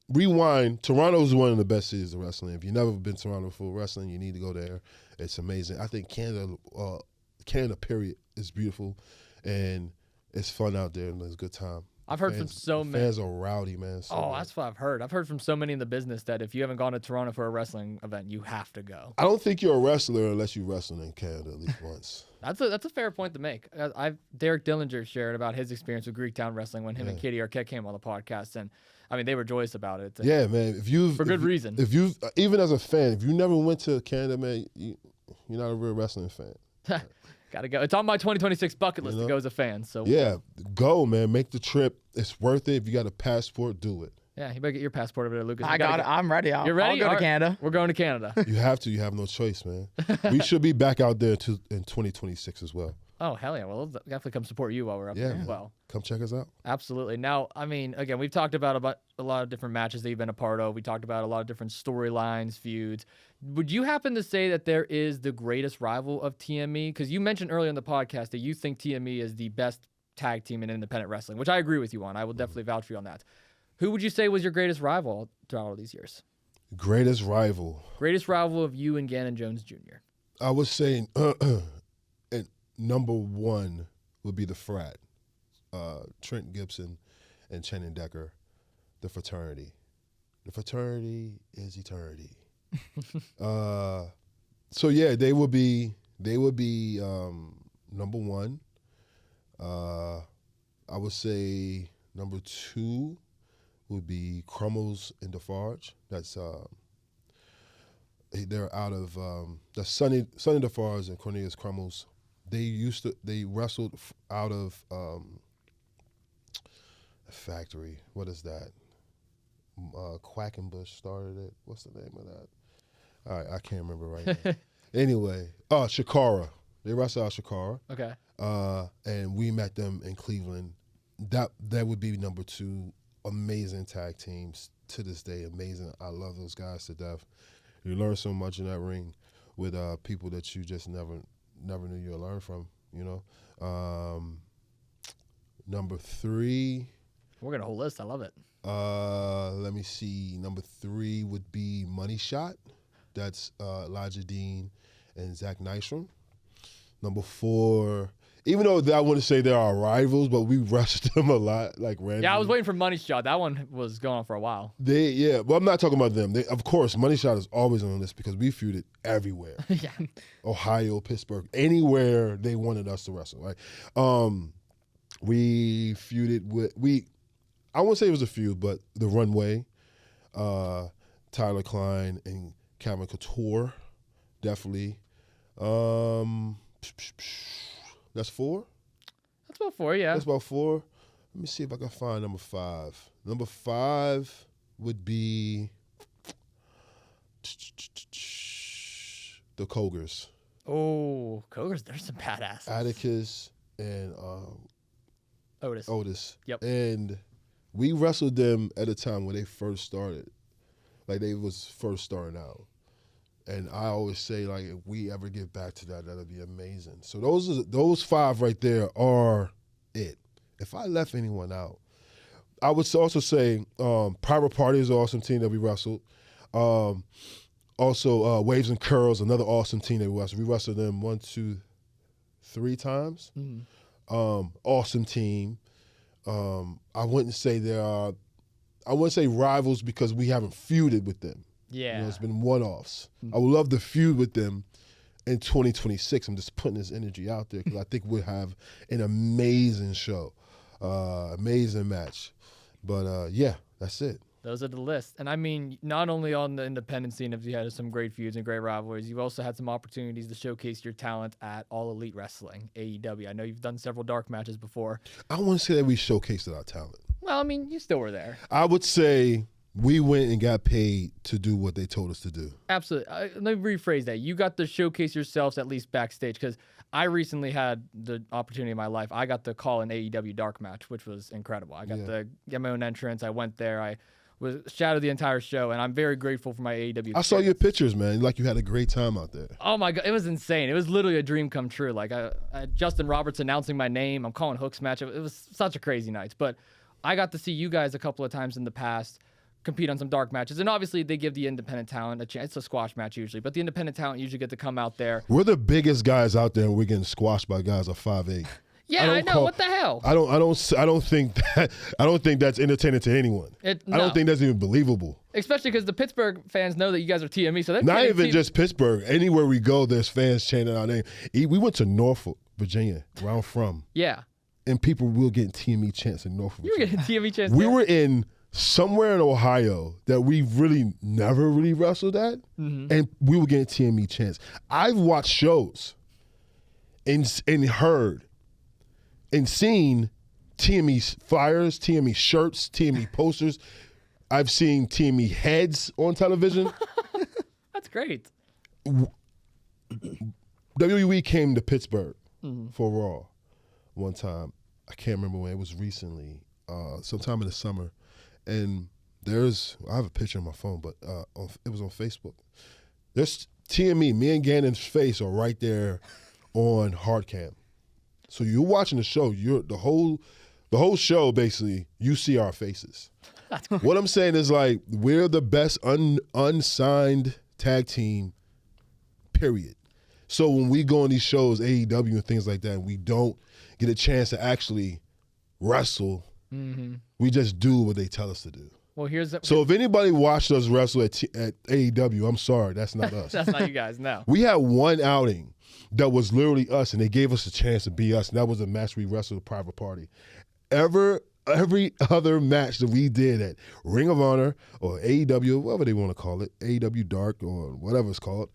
rewind, Toronto is one of the best cities of wrestling. If you've never been to Toronto for wrestling, you need to go there. It's amazing. I think Canada period is beautiful, and it's fun out there, and it's a good time. I've heard from so many. Fans are rowdy, man. That's what I've heard. I've heard from so many in the business that if you haven't gone to Toronto for a wrestling event, you have to go. I don't think you're a wrestler unless you wrestle in Canada at least once. That's a fair point to make. Derek Dillinger shared about his experience with Greektown Wrestling when him and Katie Arquette came on the podcast, and I mean they were joyous about it. Yeah, man. For good reason. If you even as a fan, if you never went to Canada, man, you're not a real wrestling fan. Gotta go. It's on my 2026 bucket list to go as a fan. So yeah, go, man. Make the trip. It's worth it. If you got a passport, do it. Yeah, you better get your passport over there, Lucas. I got it. I'm ready. You're ready? I'll go to Canada. We're going to Canada. You have to. You have no choice, man. We should be back out there in 2026 as well. Oh, hell yeah. Well, we'll definitely come support you while we're up there as well. Come check us out. Absolutely. Now, I mean, again, we've talked about a lot of different matches that you've been a part of. We talked about a lot of different storylines, feuds. Would you happen to say that there is the greatest rival of TME? Because you mentioned earlier in the podcast that you think TME is the best tag team in independent wrestling, which I agree with you on. I will definitely vouch for you on that. Who would you say was your greatest rival throughout all these years? Greatest rival? Greatest rival of you and Gannon Jones Jr. I was saying number one would be the Frat. Trent Gibson and Channing Decker, the fraternity. The fraternity is eternity. So yeah, they would be number one. I would say number two would be Crummels and Defarge. That's they're out of that's Sonny Defarge and Cornelius Crummels. They wrestled out of a factory. What is that? Quackenbush started it. What's the name of that? All right, I can't remember right now. Anyway, Shakara. They wrestled out Shakara. Okay. And we met them in Cleveland. That would be number two. Amazing tag teams to this day. Amazing. I love those guys to death. You learn so much in that ring with people that you just never knew you'd learn from, Number three. We're going to whole list. I love it. Let me see. Number three would be Money Shot. That's Elijah Dean and Zach Nystrom. Number four, even though I wouldn't say they're our rivals, but we wrestled them a lot, like randomly. Yeah, I was waiting for Money Shot. That one was going on for a while. But I'm not talking about them. Of course, Money Shot is always on this because we feuded everywhere. Yeah. Ohio, Pittsburgh, anywhere they wanted us to wrestle. Right? We feuded with I won't say it was a feud, but the Runway, Tyler Klein and Calvin Couture, definitely. That's 4. That's about 4, yeah. That's about 4. Let me see if I can find number 5. Number 5 would be the Kogers. Oh, Kogers, there's some badasses. Atticus and Otis. Yep. And we wrestled them at a time when they first started. Like, they was first starting out. And I always say, like, if we ever get back to that, that'll be amazing. So those 5 right there are it. If I left anyone out, I would also say Private Party is an awesome team that we wrestled. Also, Waves and Curls, another awesome team that we wrestled. We wrestled them 1, 2, 3 times. Mm-hmm. Awesome team. I wouldn't say I wouldn't say rivals because we haven't feuded with them. Yeah. You know, it's been one-offs. I would love to feud with them in 2026. I'm just putting this energy out there because I think we'll have an amazing show, amazing match. But, yeah, that's it. Those are the lists. And I mean, not only on the independent scene have you had some great feuds and great rivalries, you've also had some opportunities to showcase your talent at All Elite Wrestling, AEW. I know you've done several dark matches before. I wouldn't say that we showcased our talent. Well, I mean, you still were there. I would say we went and got paid to do what they told us to do. Absolutely. Let me rephrase that. You got to showcase yourselves at least backstage because I recently had the opportunity in my life. I got to call an AEW dark match, which was incredible. I got to get my own entrance. I went there. I was shadowed the entire show, and I'm very grateful for my AEW experience. I saw your pictures, man. Like you had a great time out there. Oh my God, it was insane. It was literally a dream come true. Like Justin Roberts announcing my name. I'm calling Hook's match. It was such a crazy night. But I got to see you guys a couple of times in the past compete on some dark matches. And obviously they give the independent talent a chance. It's a squash match usually, but the independent talent usually get to come out there. We're the biggest guys out there, and we're getting squashed by guys of 5'8". Yeah, I know. What the hell? I don't think that's entertaining to anyone. I don't think that's even believable. Especially because the Pittsburgh fans know that you guys are TME, so they're not even just Pittsburgh. Anywhere we go, there's fans chanting our name. We went to Norfolk, Virginia, where I'm from. Yeah. And people were getting TME chants in Norfolk. You were getting TME chants. We were in somewhere in Ohio that we really never really wrestled at, and we were getting TME chants. I've watched shows and heard and seen TME flyers, TME shirts, TME posters. I've seen TME heads on television. That's great. WWE came to Pittsburgh for Raw one time. I can't remember when. It was recently, sometime in the summer. And I have a picture on my phone, but it was on Facebook. There's TME, me and Gannon's face are right there on hard cam. So you're watching the show, the whole show basically, you see our faces. What I'm saying is, like, we're the best unsigned tag team, period. So when we go on these shows, AEW and things like that, and we don't get a chance to actually wrestle, we just do what they tell us to do. Well, So if anybody watched us wrestle at AEW, I'm sorry, that's not us. That's not you guys, no. We had one outing that was literally us, and they gave us a chance to be us, and that was a match we wrestled a Private Party. Every other match that we did at Ring of Honor or AEW, whatever they want to call it, AEW Dark or whatever it's called,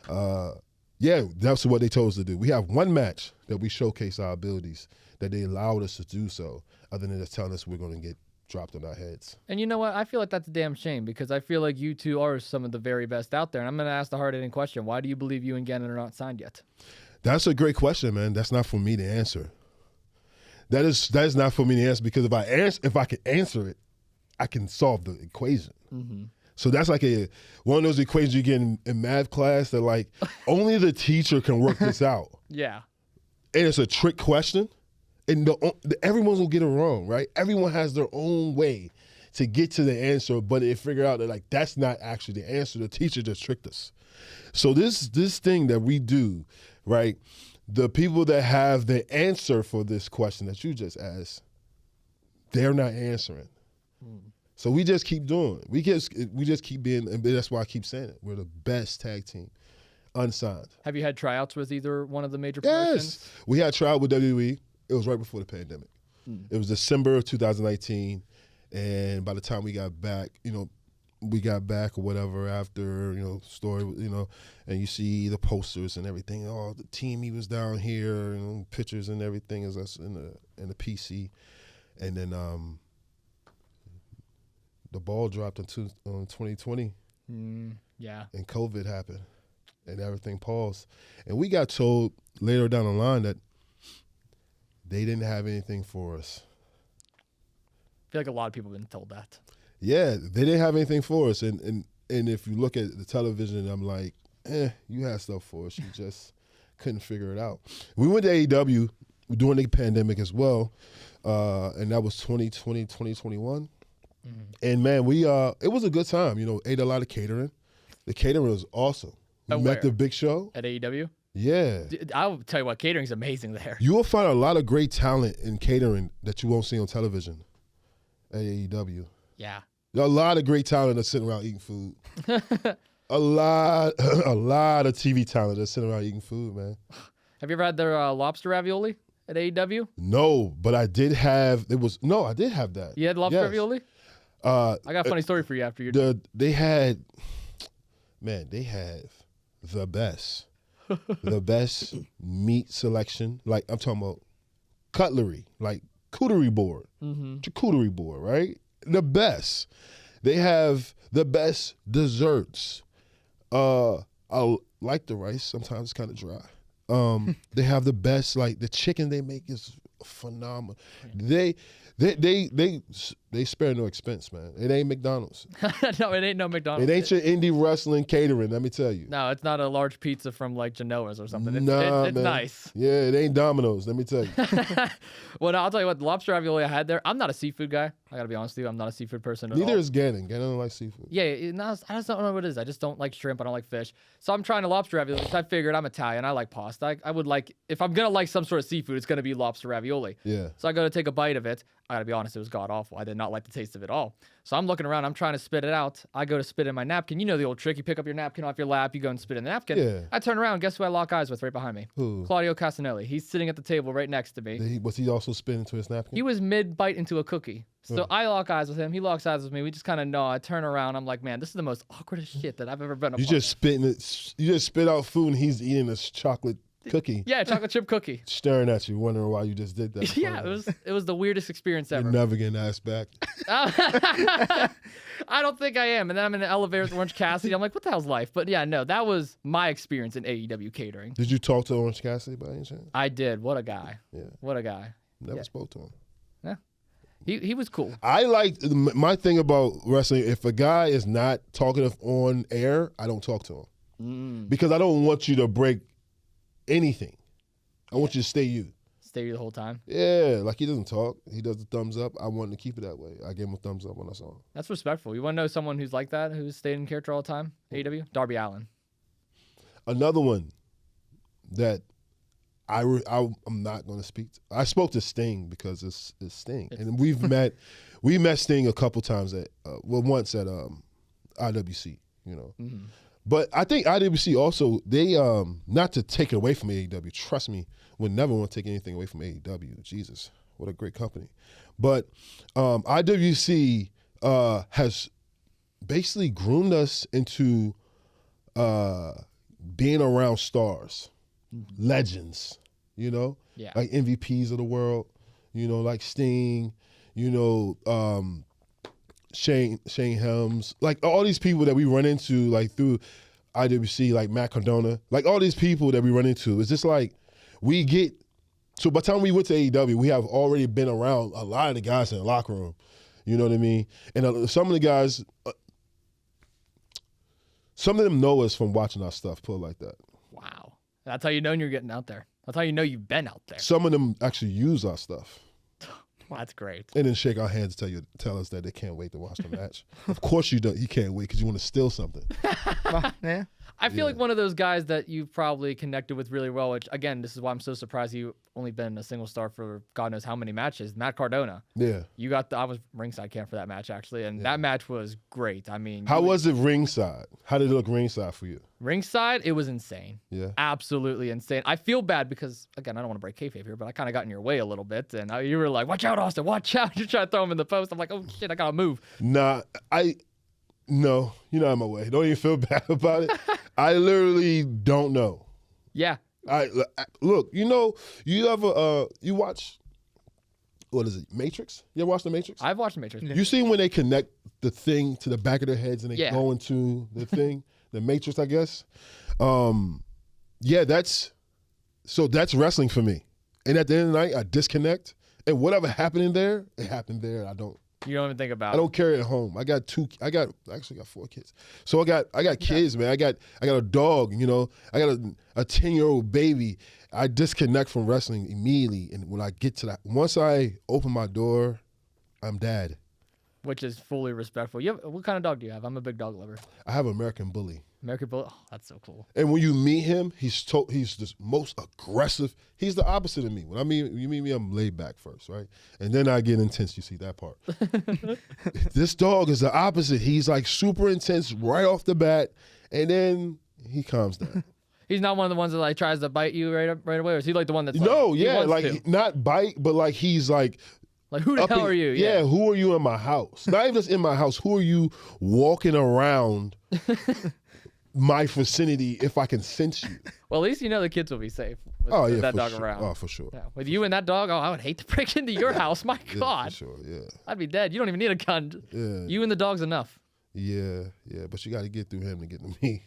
that's what they told us to do. We have one match that we showcase our abilities, that they allowed us to do so, other than just telling us we're going to get dropped on our heads. And you know what? I feel like that's a damn shame because I feel like you two are some of the very best out there. And I'm going to ask the hard-hitting question. Why do you believe you and Gannon are not signed yet? That's a great question, man. That's not for me to answer. That is not for me to answer because if I can answer it, I can solve the equation. So that's like one of those equations you get in math class that, like, only the teacher can work this out. Yeah. And it's a trick question. And everyone's gonna get it wrong, right? Everyone has their own way to get to the answer, but they figure out that, like, that's not actually the answer. The teacher just tricked us. So this thing that we do, right? The people that have the answer for this question that you just asked, they're not answering. So we just keep doing it. We just keep being, and that's why I keep saying it. We're the best tag team, unsigned. Have you had tryouts with either one of the major promotions? Yes. We had tryout with WWE. It was right before the pandemic. It was December of 2019, and by the time we got back, we got back or whatever after, story, and you see the posters and everything. Oh, the team, he was down here, pictures and everything is us in the PC. And then the ball dropped in 2020. Yeah. And COVID happened and everything paused. And we got told later down the line that they didn't have anything for us. I feel like a lot of people have been told that. Yeah, they didn't have anything for us. And if you look at the television, I'm like, you had stuff for us. You just couldn't figure it out. We went to AEW during the pandemic as well, and that was 2020, 2021. Mm-hmm. And, man, it was a good time. Ate a lot of catering. The catering was awesome. We met the Big Show. At AEW? Yeah. I'll tell you what, catering's amazing there. You will find a lot of great talent in catering that you won't see on television at AEW. Yeah. There are a lot of great talent that's sitting around eating food. a lot of TV talent that's sitting around eating food, man. Have you ever had their lobster ravioli at AEW? No, but I did have. I did have that. You had lobster ravioli? I got a funny story for you after you're They have the best, the best meat selection. Like I'm talking about cutlery, like charcuterie board, charcuterie board, right? The best. They have the best desserts. I like the rice. Sometimes it's kind of dry. They have the best, like the chicken they make is phenomenal. They spare no expense, man. It ain't McDonald's. No, it ain't no McDonald's. It ain't your indie wrestling catering, let me tell you. No, it's not a large pizza from like Genoa's or something. It's man. nice. Yeah, it ain't Domino's, let me tell you. Well, no, I'll tell you what, the lobster ravioli I had there, I'm not a seafood guy. I got to be honest with you. I'm not a seafood person at all. Neither is Gannon. Gannon don't like seafood. Yeah, I just don't know what it is. I just don't like shrimp. I don't like fish. So I'm trying to lobster ravioli. So I figured I'm Italian. I like pasta. I would like, if I'm going to like some sort of seafood, it's going to be lobster ravioli. Yeah. So I go to take a bite of it. I got to be honest, it was god awful. I did not like the taste of it at all. So I'm looking around. I'm trying to spit it out. I go to spit in my napkin. You know the old trick. You pick up your napkin off your lap. You go and spit in the napkin. Yeah. I turn around. Guess who I lock eyes with right behind me? Who? Claudio Castagnoli. He's sitting at the table right next to me. Was he also spitting into his napkin? He was mid-bite into a cookie. So I lock eyes with him. He locks eyes with me. We just kind of know. I turn around. I'm like, man, this is the most awkwardest shit that I've ever been a part of. You just spit out food and he's eating this chocolate cookie. Yeah, chocolate chip cookie. Staring at you, wondering why you just did that. Yeah, it was the weirdest experience ever. You're never getting asked back. I don't think I am. And then I'm in the elevator with Orange Cassidy. I'm like, what the hell's life? But yeah, no, that was my experience in AEW catering. Did you talk to Orange Cassidy by any chance? I did. What a guy. Yeah. What a guy. Never spoke to him. Yeah. He was cool. I like my thing about wrestling. If a guy is not talkative on air, I don't talk to him because I don't want you to break anything. I want you to stay you. Stay you the whole time. Yeah, like he doesn't talk. He does the thumbs up. I want him to keep it that way. I gave him a thumbs up when I saw him. That's respectful. You want to know someone who's like that, who's stayed in character all the time? AEW? Darby Allin. Another one that I'm not going to speak to. I spoke to Sting because it's Sting. And we met Sting a couple times once at IWC, Mm-hmm. But I think IWC also, they, not to take it away from AEW, trust me, would never want to take anything away from AEW. Jesus, what a great company. But IWC has basically groomed us into being around stars, legends, Yeah. like MVPs of the world, like Sting, Shane Helms, like all these people that we run into like through IWC, like Matt Cardona, like all these people that we run into. It's just like so by the time we went to AEW, we have already been around a lot of the guys in the locker room. You know what I mean? And some of the guys, some of them know us from watching our stuff, put it like that. Wow. That's how you know you're getting out there. That's how you know you've been out there. Some of them actually use our stuff. Well, that's great. And then shake our hands, tell us that they can't wait to watch the match. Of course you don't. You can't wait because you want to steal something. Yeah. I feel like one of those guys that you've probably connected with really well, which, again, this is why I'm so surprised you've only been a single star for God knows how many matches. Matt Cardona. Yeah. I was ringside camp for that match, actually, and that match was great. I mean. How was it ringside? How did it look ringside for you? Ringside, it was insane. Yeah. Absolutely insane. I feel bad because, again, I don't want to break kayfabe here, but I kind of got in your way a little bit, and you were like, watch out, Austin, watch out. You're trying to throw him in the post. I'm like, oh, shit, I got to move. Nah, No, you're not in my way. Don't even feel bad about it. I literally don't know. Yeah. Look, you ever you watch, what is it, Matrix? You ever watch The Matrix? I've watched The Matrix. You see when they connect the thing to the back of their heads and they Yeah. go into the thing, the Matrix, I guess. Yeah, that's wrestling for me. And at the end of the night, I disconnect, and whatever happened in there, it happened there. You don't even think about I it. don't carry it home. I actually got 4 kids. So I got kids, man. I got a dog, I got a 10-year-old baby. I disconnect from wrestling immediately. And when I get to that, once I open my door, I'm dad. Which is fully respectful. What kind of dog do you have? I'm a big dog lover. I have an American Bully. American Bully. Oh, that's so cool. And when you meet him, he's the most aggressive. He's the opposite of me. You meet me, I'm laid back first, right? And then I get intense. You see that part. This dog is the opposite. He's like super intense right off the bat, and then he calms down. He's not one of the ones that like tries to bite you right away, or is he like the one that's No, like, yeah, like not bite, but like he's like who the hell are you? Yeah, who are you in my house? Not even just in my house. Who are you walking around my vicinity if I can sense you? Well, at least the kids will be safe with that dog around. Oh, for sure. Yeah. With you and that dog, I would hate to break into your house. My God. For sure, yeah. I'd be dead. You don't even need a gun. Yeah. You and the dog's enough. Yeah, but you got to get through him to get to me.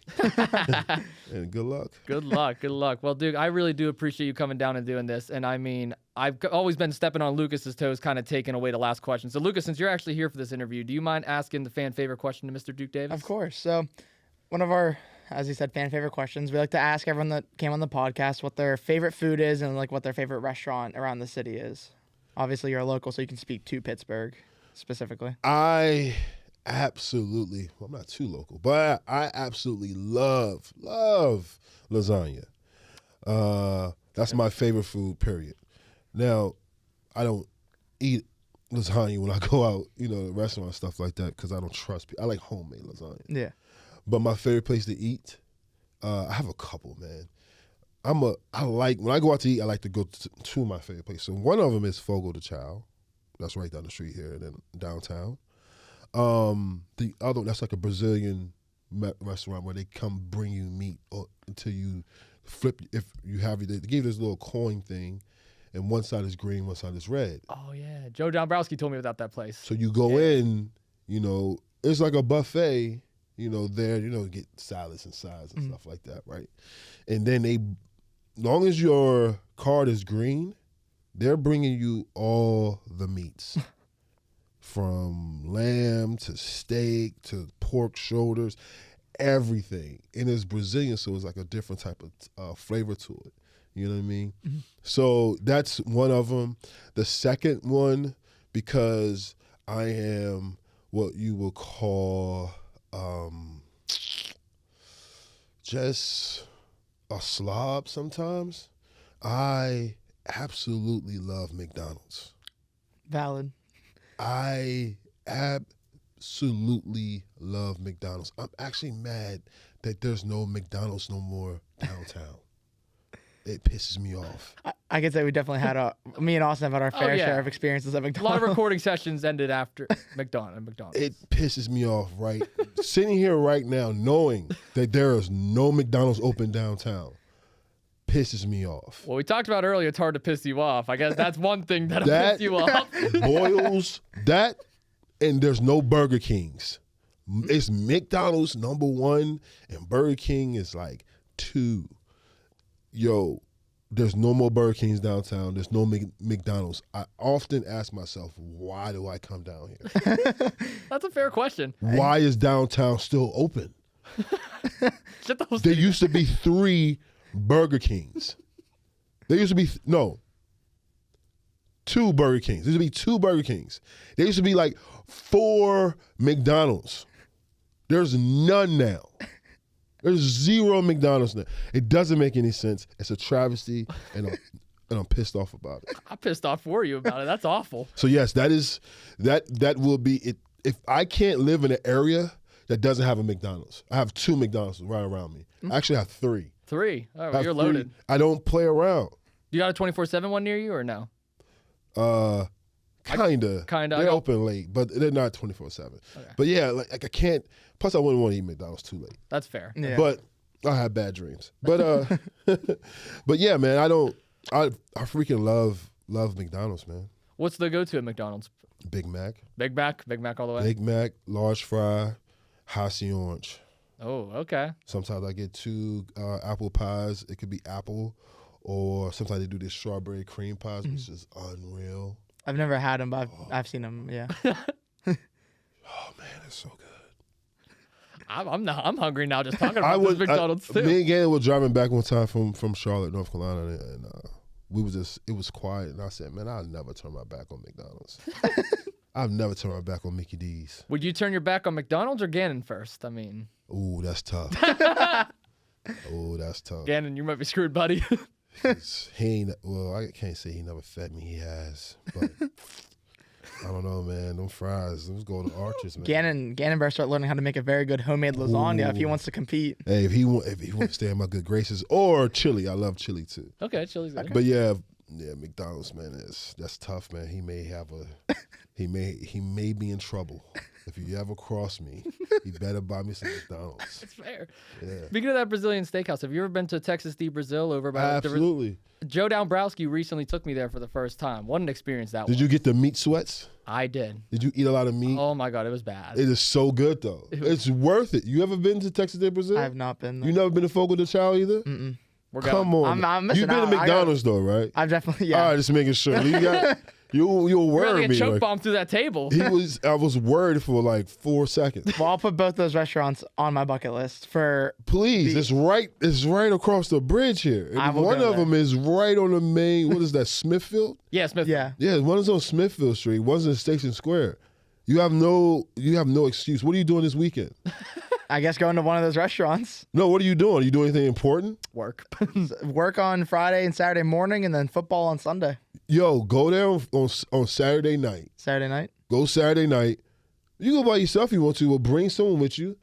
And good luck. Good luck. Well, Duke, I really do appreciate you coming down and doing this. And I mean, I've always been stepping on Lucas's toes, kind of taking away the last question. So, Lucas, since you're actually here for this interview, do you mind asking the fan favorite question to Mr. Duke Davis? Of course. So, one of our, as you said, fan favorite questions. We like to ask everyone that came on the podcast what their favorite food is and like what their favorite restaurant around the city is. Obviously, you're a local, so you can speak to Pittsburgh specifically. I'm not too local, but I absolutely love lasagna. That's my favorite food, period. Now, I don't eat lasagna when I go out, to restaurants, stuff like that, because I don't trust people. I like homemade lasagna. Yeah. But my favorite place to eat, I have a couple, man. When I go out to eat, I like to go to my favorite place. So one of them is Fogo de Chao. That's right down the street here in downtown. The other, that's like a Brazilian restaurant where they come bring you meat until you flip. If you have, they give you this little coin thing, and one side is green, one side is red. Oh yeah, Joe Dombrowski told me about that place. So you go in, it's like a buffet. There, get salads and sides and stuff like that, right? And then long as your card is green, they're bringing you all the meats. From lamb to steak to pork shoulders, everything. And it's Brazilian, so it's like a different type of flavor to it. You know what I mean? Mm-hmm. So that's one of them. The second one, because I am what you will call just a slob sometimes, I absolutely love McDonald's. Valid. I absolutely love McDonald's. I'm actually mad that there's no McDonald's no more downtown. It pisses me off. I could say we definitely had me and Austin have had our fair share of experiences at McDonald's. A lot of recording sessions ended after McDonald's. It pisses me off, right? Sitting here right now knowing that there is no McDonald's open downtown pisses me off. Well, we talked about earlier, it's hard to piss you off. I guess that's one thing that'll piss you off. Boils that, and there's no Burger Kings. It's McDonald's number 1, and Burger King is like 2. Yo, there's no more Burger Kings downtown. There's no McDonald's. I often ask myself, why do I come down here? That's a fair question. Why is downtown still open? There used to be 3 Burger Kings. There used to be 2 Burger Kings. There used to be 2 Burger Kings. There used to be like 4 McDonald's. There's none now. There's 0 McDonald's now. It doesn't make any sense. It's a travesty, and I'm pissed off about it. I'm pissed off for you about it. That's awful. So yes, that will be it. If I can't live in an area that doesn't have a McDonald's, I have 2 McDonald's right around me. I actually have 3. 3. Oh, well, you're loaded. I don't play around. You got a 24/7 one near you or no? Kinda. Kinda. They're open late, but they're not 24/7. Okay. But yeah, like I can't. Plus, I wouldn't want to eat McDonald's too late. That's fair. Yeah. But I have bad dreams. But but yeah, man, I freaking love McDonald's, man. What's the go-to at McDonald's? Big Mac. Big Mac all the way. Big Mac, large fry, Hassy orange. Oh, okay. Sometimes I get 2 apple pies. It could be apple, or sometimes they do this strawberry cream pies, which is unreal. I've never had them, but I've seen them. Yeah. Oh man, it's so good. I'm hungry now just talking about this McDonald's too. Me and Gannon were driving back one time from Charlotte, North Carolina, and it was quiet, and I said, man, I'll never turn my back on McDonald's. I've never turned my back on Mickey D's. Would you turn your back on McDonald's or Gannon first? I mean, Ooh, that's tough. Ooh, that's tough. Gannon, you might be screwed, buddy. He ain't, well, I can't say he never fed me. He has, but I don't know, man. Them fries, let's go to Arches, man. Gannon better start learning how to make a very good homemade lasagna if he wants to compete. Hey, if he want to stay in my good graces, or chili, I love chili too. Okay, chili's good. But yeah, McDonald's, man, that's tough, man. He may have he may be in trouble. If you ever cross me, you better buy me some McDonald's. It's fair. Yeah. Speaking of that Brazilian steakhouse, have you ever been to Texas de Brazil over by Absolutely. Joe Dombrowski recently took me there for the first time. What an experience that was. Did you get the meat sweats? I did. Did you eat a lot of meat? Oh my God, it was bad. It is so good though. It's worth it. You ever been to Texas de Brazil? I have not been. You never been to Fogo de Chao either? Mm-mm. We're going. Come on. I'm missing You've been out. to McDonald's though, right? I've definitely, yeah. All right, just making sure. You were We're gonna worried get me. choke Like, bomb through that table. I was worried for like 4 seconds. Well, I'll put both those restaurants on my bucket list for. Please, it's right across the bridge here. I will One go of there. them is right on the main. What is that? Smithfield? Yeah, Smith. Yeah. Yeah, one is on Smithfield Street. One's in Station Square. You have no excuse. What are you doing this weekend? I guess going to one of those restaurants. No, what are you doing? Are you doing anything important? Work. Work on Friday and Saturday morning, and then football on Sunday. Yo, go there on Saturday night. Saturday night. Go Saturday night. You go by yourself if you want to, or bring someone with you,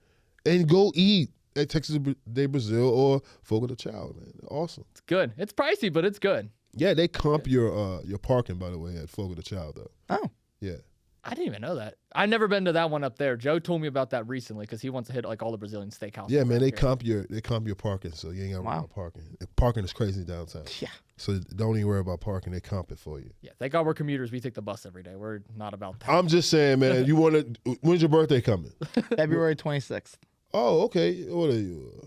and go eat at Texas de Brazil or Fogo de Chao, man. Awesome. It's good. It's pricey, but it's good. Yeah, they comp your parking, by the way, at Fogo de Chao, though. Oh. Yeah. I didn't even know that. I've never been to that one up there. Joe told me about that recently because he wants to hit like all the Brazilian steakhouses. Yeah, man, they around here. comp your parking, so you ain't got to worry Wow. about parking. Parking is crazy downtown. Yeah. So don't even worry about parking. They comp it for you. Yeah, thank God we're commuters. We take the bus every day. We're not about that. I'm just saying, man. You want to? When's your birthday coming? February 26th. Oh, okay. What are you?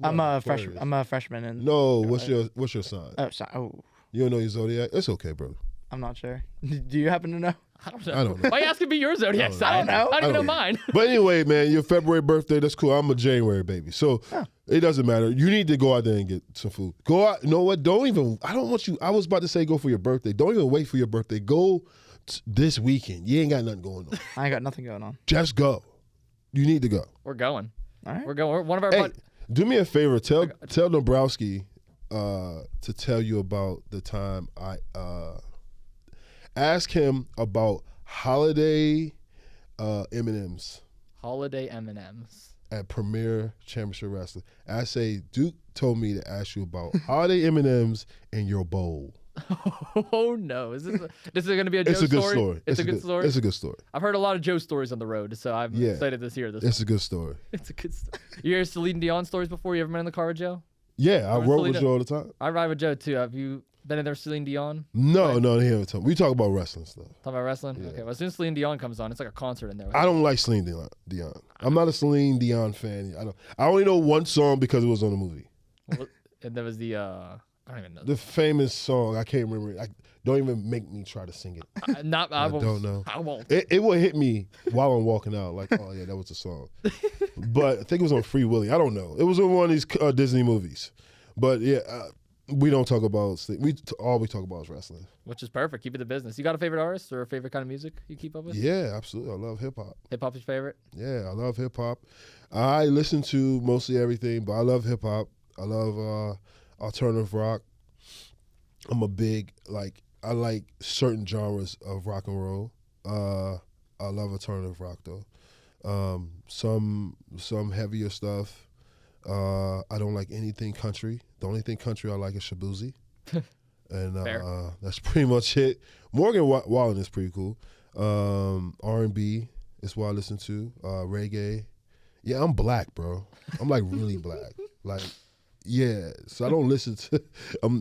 I'm No, a Aquarius. freshman. I'm a freshman in. No, what's your sign? Oh, sorry. Oh, You don't know your zodiac? It's okay, bro. I'm not sure. Do you happen to know? I don't know. I don't know. Why are you asking me your zodiac sign? I don't know. I don't even know don't know. mine. But anyway, man, your February birthday, that's cool. I'm a January baby. So it doesn't matter. You need to go out there and get some food. Go out. You know what? I don't want you. I was about to say go for your birthday. Don't even wait for your birthday. Go this weekend. You ain't got nothing going on. I ain't got nothing going on. Just go. You need to go. We're going. All right. We're going. One of our Hey, bud- do me a favor. Tell Dombrowski to tell you about the time I ask him about holiday M&Ms holiday M&Ms. at Premier Championship Wrestling. I say Duke told me to ask you about holiday M&Ms in your bowl. Oh no! Is this is going to be a Joe It's a good story. It's a good story. It's a good story. I've heard a lot of Joe stories on the road, so I'm Yeah. excited to hear this. It's a good story. It's a good story. You hear Celine Dion stories before? You ever been in the car with Joe? Yeah, I Or rode with Selena- you all the time. I ride with Joe too. Have you been in there with Celine Dion? No, he haven't told me. We talk about wrestling stuff. Talking about wrestling? Yeah. Okay. Well, as soon as Celine Dion comes on, it's like a concert in there. I don't like Celine Dion. I'm not a Celine Dion fan. I only know one song because it was on the movie. And there was the I don't even know. The famous song. I can't remember. Don't even make me try to sing it. I don't know. I won't. It will hit me while I'm walking out. Like, oh yeah, that was the song. But I think it was on Free Willy. I don't know. It was on one of these Disney movies. But yeah, we don't talk about. All we talk about is wrestling. Which is perfect. Keep it the business. You got a favorite artist or a favorite kind of music you keep up with? Yeah, absolutely. I love hip hop. Hip hop's your favorite? Yeah, I love hip hop. I listen to mostly everything, but I love hip hop. I love alternative rock. I'm a big I like certain genres of rock and roll. I love alternative rock though. Some heavier stuff. I don't like anything country. The only thing country I like is Shabuzi. And Fair. that's pretty much it. Morgan Wallen is pretty cool. R&B is what I listen to. Reggae. Yeah, I'm black, bro. I'm like really black. Like, yeah. So I don't listen to.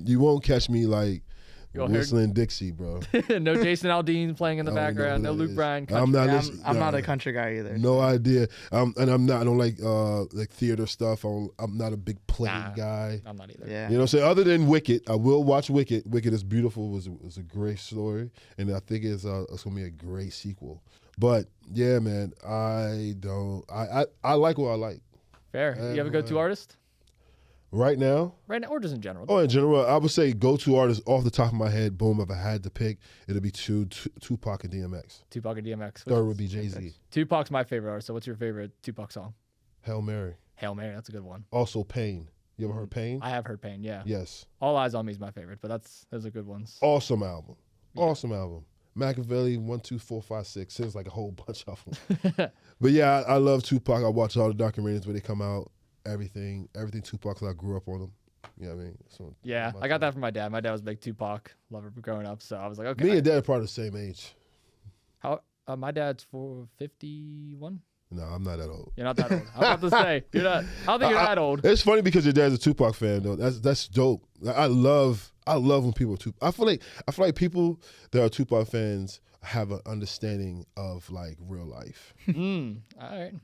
You won't catch me like whistling Dixie, bro. No Jason Aldean playing in the background. No Luke Bryan. I'm not. Yeah, I'm not a country guy either. No idea. And I'm not. I don't like theater stuff. I'm not a big play guy. I'm not either. Yeah. You know what I'm saying? Other than Wicked, I will watch Wicked. Wicked is beautiful. Was a great story, and I think it's gonna be a great sequel. But yeah, man, I like what I like. Fair. You have a go-to artist? Right now, Or just in general? in general, I would say go-to artist off the top of my head. Boom, if I had to pick, it'd be Tupac and DMX. Tupac and DMX. Third would be Jay-Z. Tupac's my favorite artist. So what's your favorite Tupac song? Hail Mary. Hail Mary. That's a good one. Also Pain. You ever heard Pain? I have heard Pain. Yeah. Yes. All Eyes on Me is my favorite, but those are good ones. Awesome album. Awesome album. Machiavelli 1, 2, 4, 5, 6. There's like a whole bunch of them. But yeah, I love Tupac. I watch all the documentaries where they come out. Everything Tupac, 'cause I grew up on them. You know what I mean? So Yeah, I got that from my dad. My dad was a big Tupac lover growing up, so I was like, okay. Me and Dad are probably the same age. How? My dad's 51. No, I'm not that old. You're not that old. I'm about to say you're not. I don't think you're that old. It's funny because your dad's a Tupac fan, though. That's dope. I love when people are Tupac. I feel like people that are Tupac fans have an understanding of like real life. All right.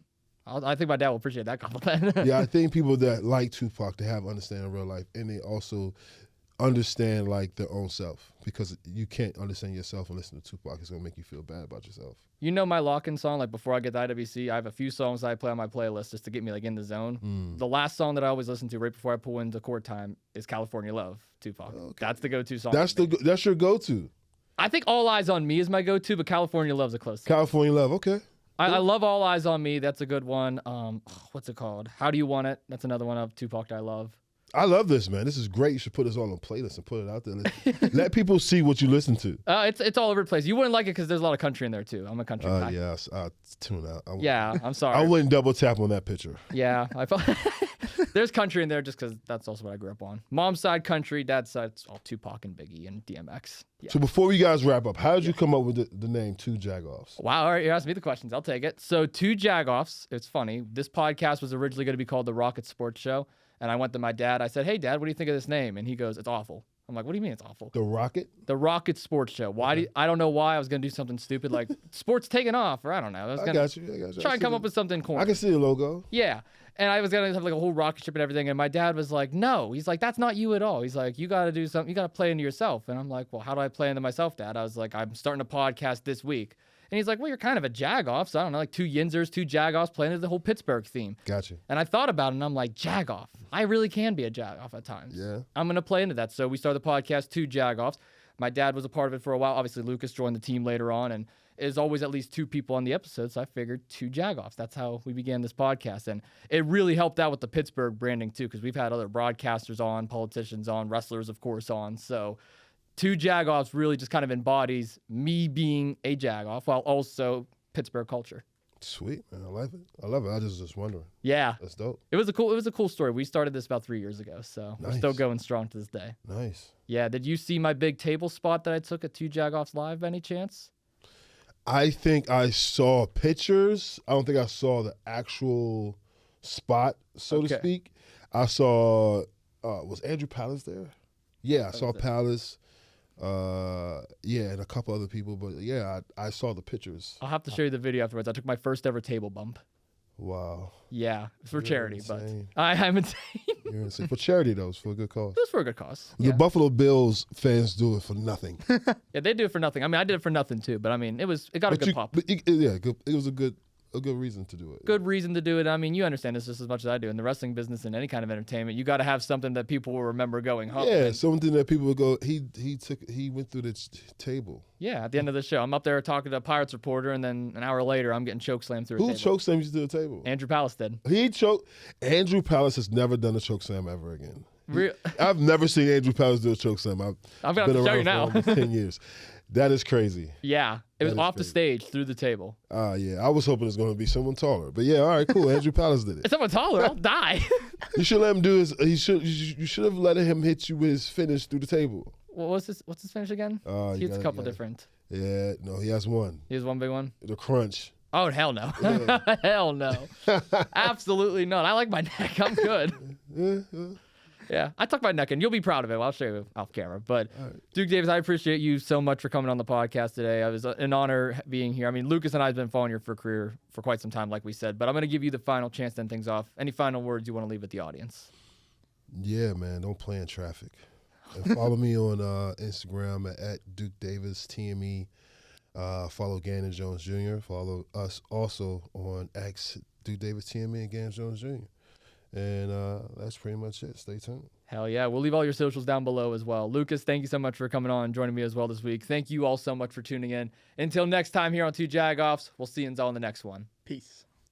I think my dad will appreciate that compliment. Yeah, I think people that like Tupac, they have understanding of real life, and they also understand like their own self, because you can't understand yourself and listen to Tupac. It's gonna make you feel bad about yourself. You know my lock-in song, like before I get the IWC, I have a few songs that I play on my playlist just to get me like in the zone. The last song that I always listen to right before I pull into court time is California Love, Tupac. Okay. That's the go-to song. That's your go-to. I think All Eyes on Me is my go-to, but California Love's a close second. California Love, okay. I love All Eyes on Me. That's a good one. What's it called? How Do You Want It? That's another one of Tupac that I love. I love this, man. This is great. You should put this all on a playlist and put it out there. Let people see what you listen to. It's all over the place. You wouldn't like it because there's a lot of country in there too. I'm a country guy. Yes, I'll tune out. I'm sorry. I wouldn't double tap on that picture. Yeah, I felt there's country in there just because that's also what I grew up on. Mom's side country, dad's side it's all Tupac and Biggie and DMX. Yeah. So before we guys wrap up, how did you come up with the name Two Jagoffs? Wow, all right, you're asking me the questions. I'll take it. So Two Jagoffs, it's funny. This podcast was originally going to be called The Rocket Sports Show. And I went to my dad. I said, hey, Dad, what do you think of this name? And he goes, it's awful. I'm like, what do you mean it's awful? The Rocket? The Rocket Sports Show. Why? I don't know why I was going to do something stupid like sports taking off, or I don't know. I was going to try and come up with something corny. I can see the logo. Yeah. And I was going to have like a whole rocket ship and everything. And my dad was like, no. He's like, that's not you at all. He's like, you got to do something. You got to play into yourself. And I'm like, well, how do I play into myself, Dad? I was like, I'm starting a podcast this week. And he's like, well, you're kind of a Jagoff. So I don't know, like two Yinzers, two Jagoffs playing into the whole Pittsburgh theme. Gotcha. And I thought about it and I'm like, Jagoff. I really can be a Jagoff at times. Yeah. I'm going to play into that. So we started the podcast, Two Jagoffs. My dad was a part of it for a while. Obviously, Lucas joined the team later on. And there's always at least two people on the episode. So I figured Two Jagoffs. That's how we began this podcast. And it really helped out with the Pittsburgh branding too, because we've had other broadcasters on, politicians on, wrestlers, of course, on. So Two Jagoffs really just kind of embodies me being a Jagoff while also Pittsburgh culture. Sweet, man. I like it. I love it. I just wondering. Yeah. That's dope. It was a cool story. We started this about 3 years ago, so we're still going strong to this day. Nice. Yeah. Did you see my big table spot that I took at Two Jagoffs Live by any chance? I think I saw pictures. I don't think I saw the actual spot, so to speak. I saw, was Andrew Palace there? Yeah, I saw Palace. And a couple other people, but yeah, I saw the pictures. I'll have to show you the video afterwards. I took my first ever table bump. Wow. Yeah, it's for charity, insane. but I'm insane. You're insane. For charity, though, it's for a good cause. It was for a good cause. The Buffalo Bills fans do it for nothing. Yeah, they do it for nothing. I mean, I did it for nothing too, but I mean, it got a good pop. But it was a good reason to do it. Good reason to do it. I mean, you understand this just as much as I do. In the wrestling business and any kind of entertainment, you got to have something that people will remember going home. Yeah, something that people will go, he went through the table. Yeah, at the end of the show, I'm up there talking to a Pirates reporter, and then an hour later, I'm getting chokeslammed through a table. Who chokeslammed you to the table? Andrew Palace did. Andrew Palace has never done a chokeslam ever again. I've never seen Andrew Palace do a chokeslam. I'm going to have to show you now. For almost 10 years. That is crazy. Yeah, it was off the stage through the table. Yeah, I was hoping it was going to be someone taller. But yeah, all right, cool. Andrew Palace did it. If someone taller, I'll die. You should let him do his. You should have let him hit you with his finish through the table. What's his finish again? He has a couple different. Yeah, no, he has one. He has one big one. The crunch. Oh hell no, Yeah. hell no, absolutely not. I like my neck. I'm good. Yeah, I tuck my neck in. You'll be proud of it. I'll show you off camera. But Duke Davis, I appreciate you so much for coming on the podcast today. It was an honor being here. I mean, Lucas and I have been following your career for quite some time, like we said. But I'm going to give you the final chance to end things off. Any final words you want to leave with the audience? Yeah, man, don't play in traffic. And follow me on Instagram at Duke Davis TME. Follow Gannon Jones Jr. Follow us also on X Duke Davis TME and Gannon Jones Jr. And that's pretty much it. Stay tuned. Hell yeah. We'll leave all your socials down below as well. Lucas, thank you so much for coming on and joining me as well this week. Thank you all so much for tuning in. Until next time here on 2 Jagoffs, we'll see you all in the next one. Peace.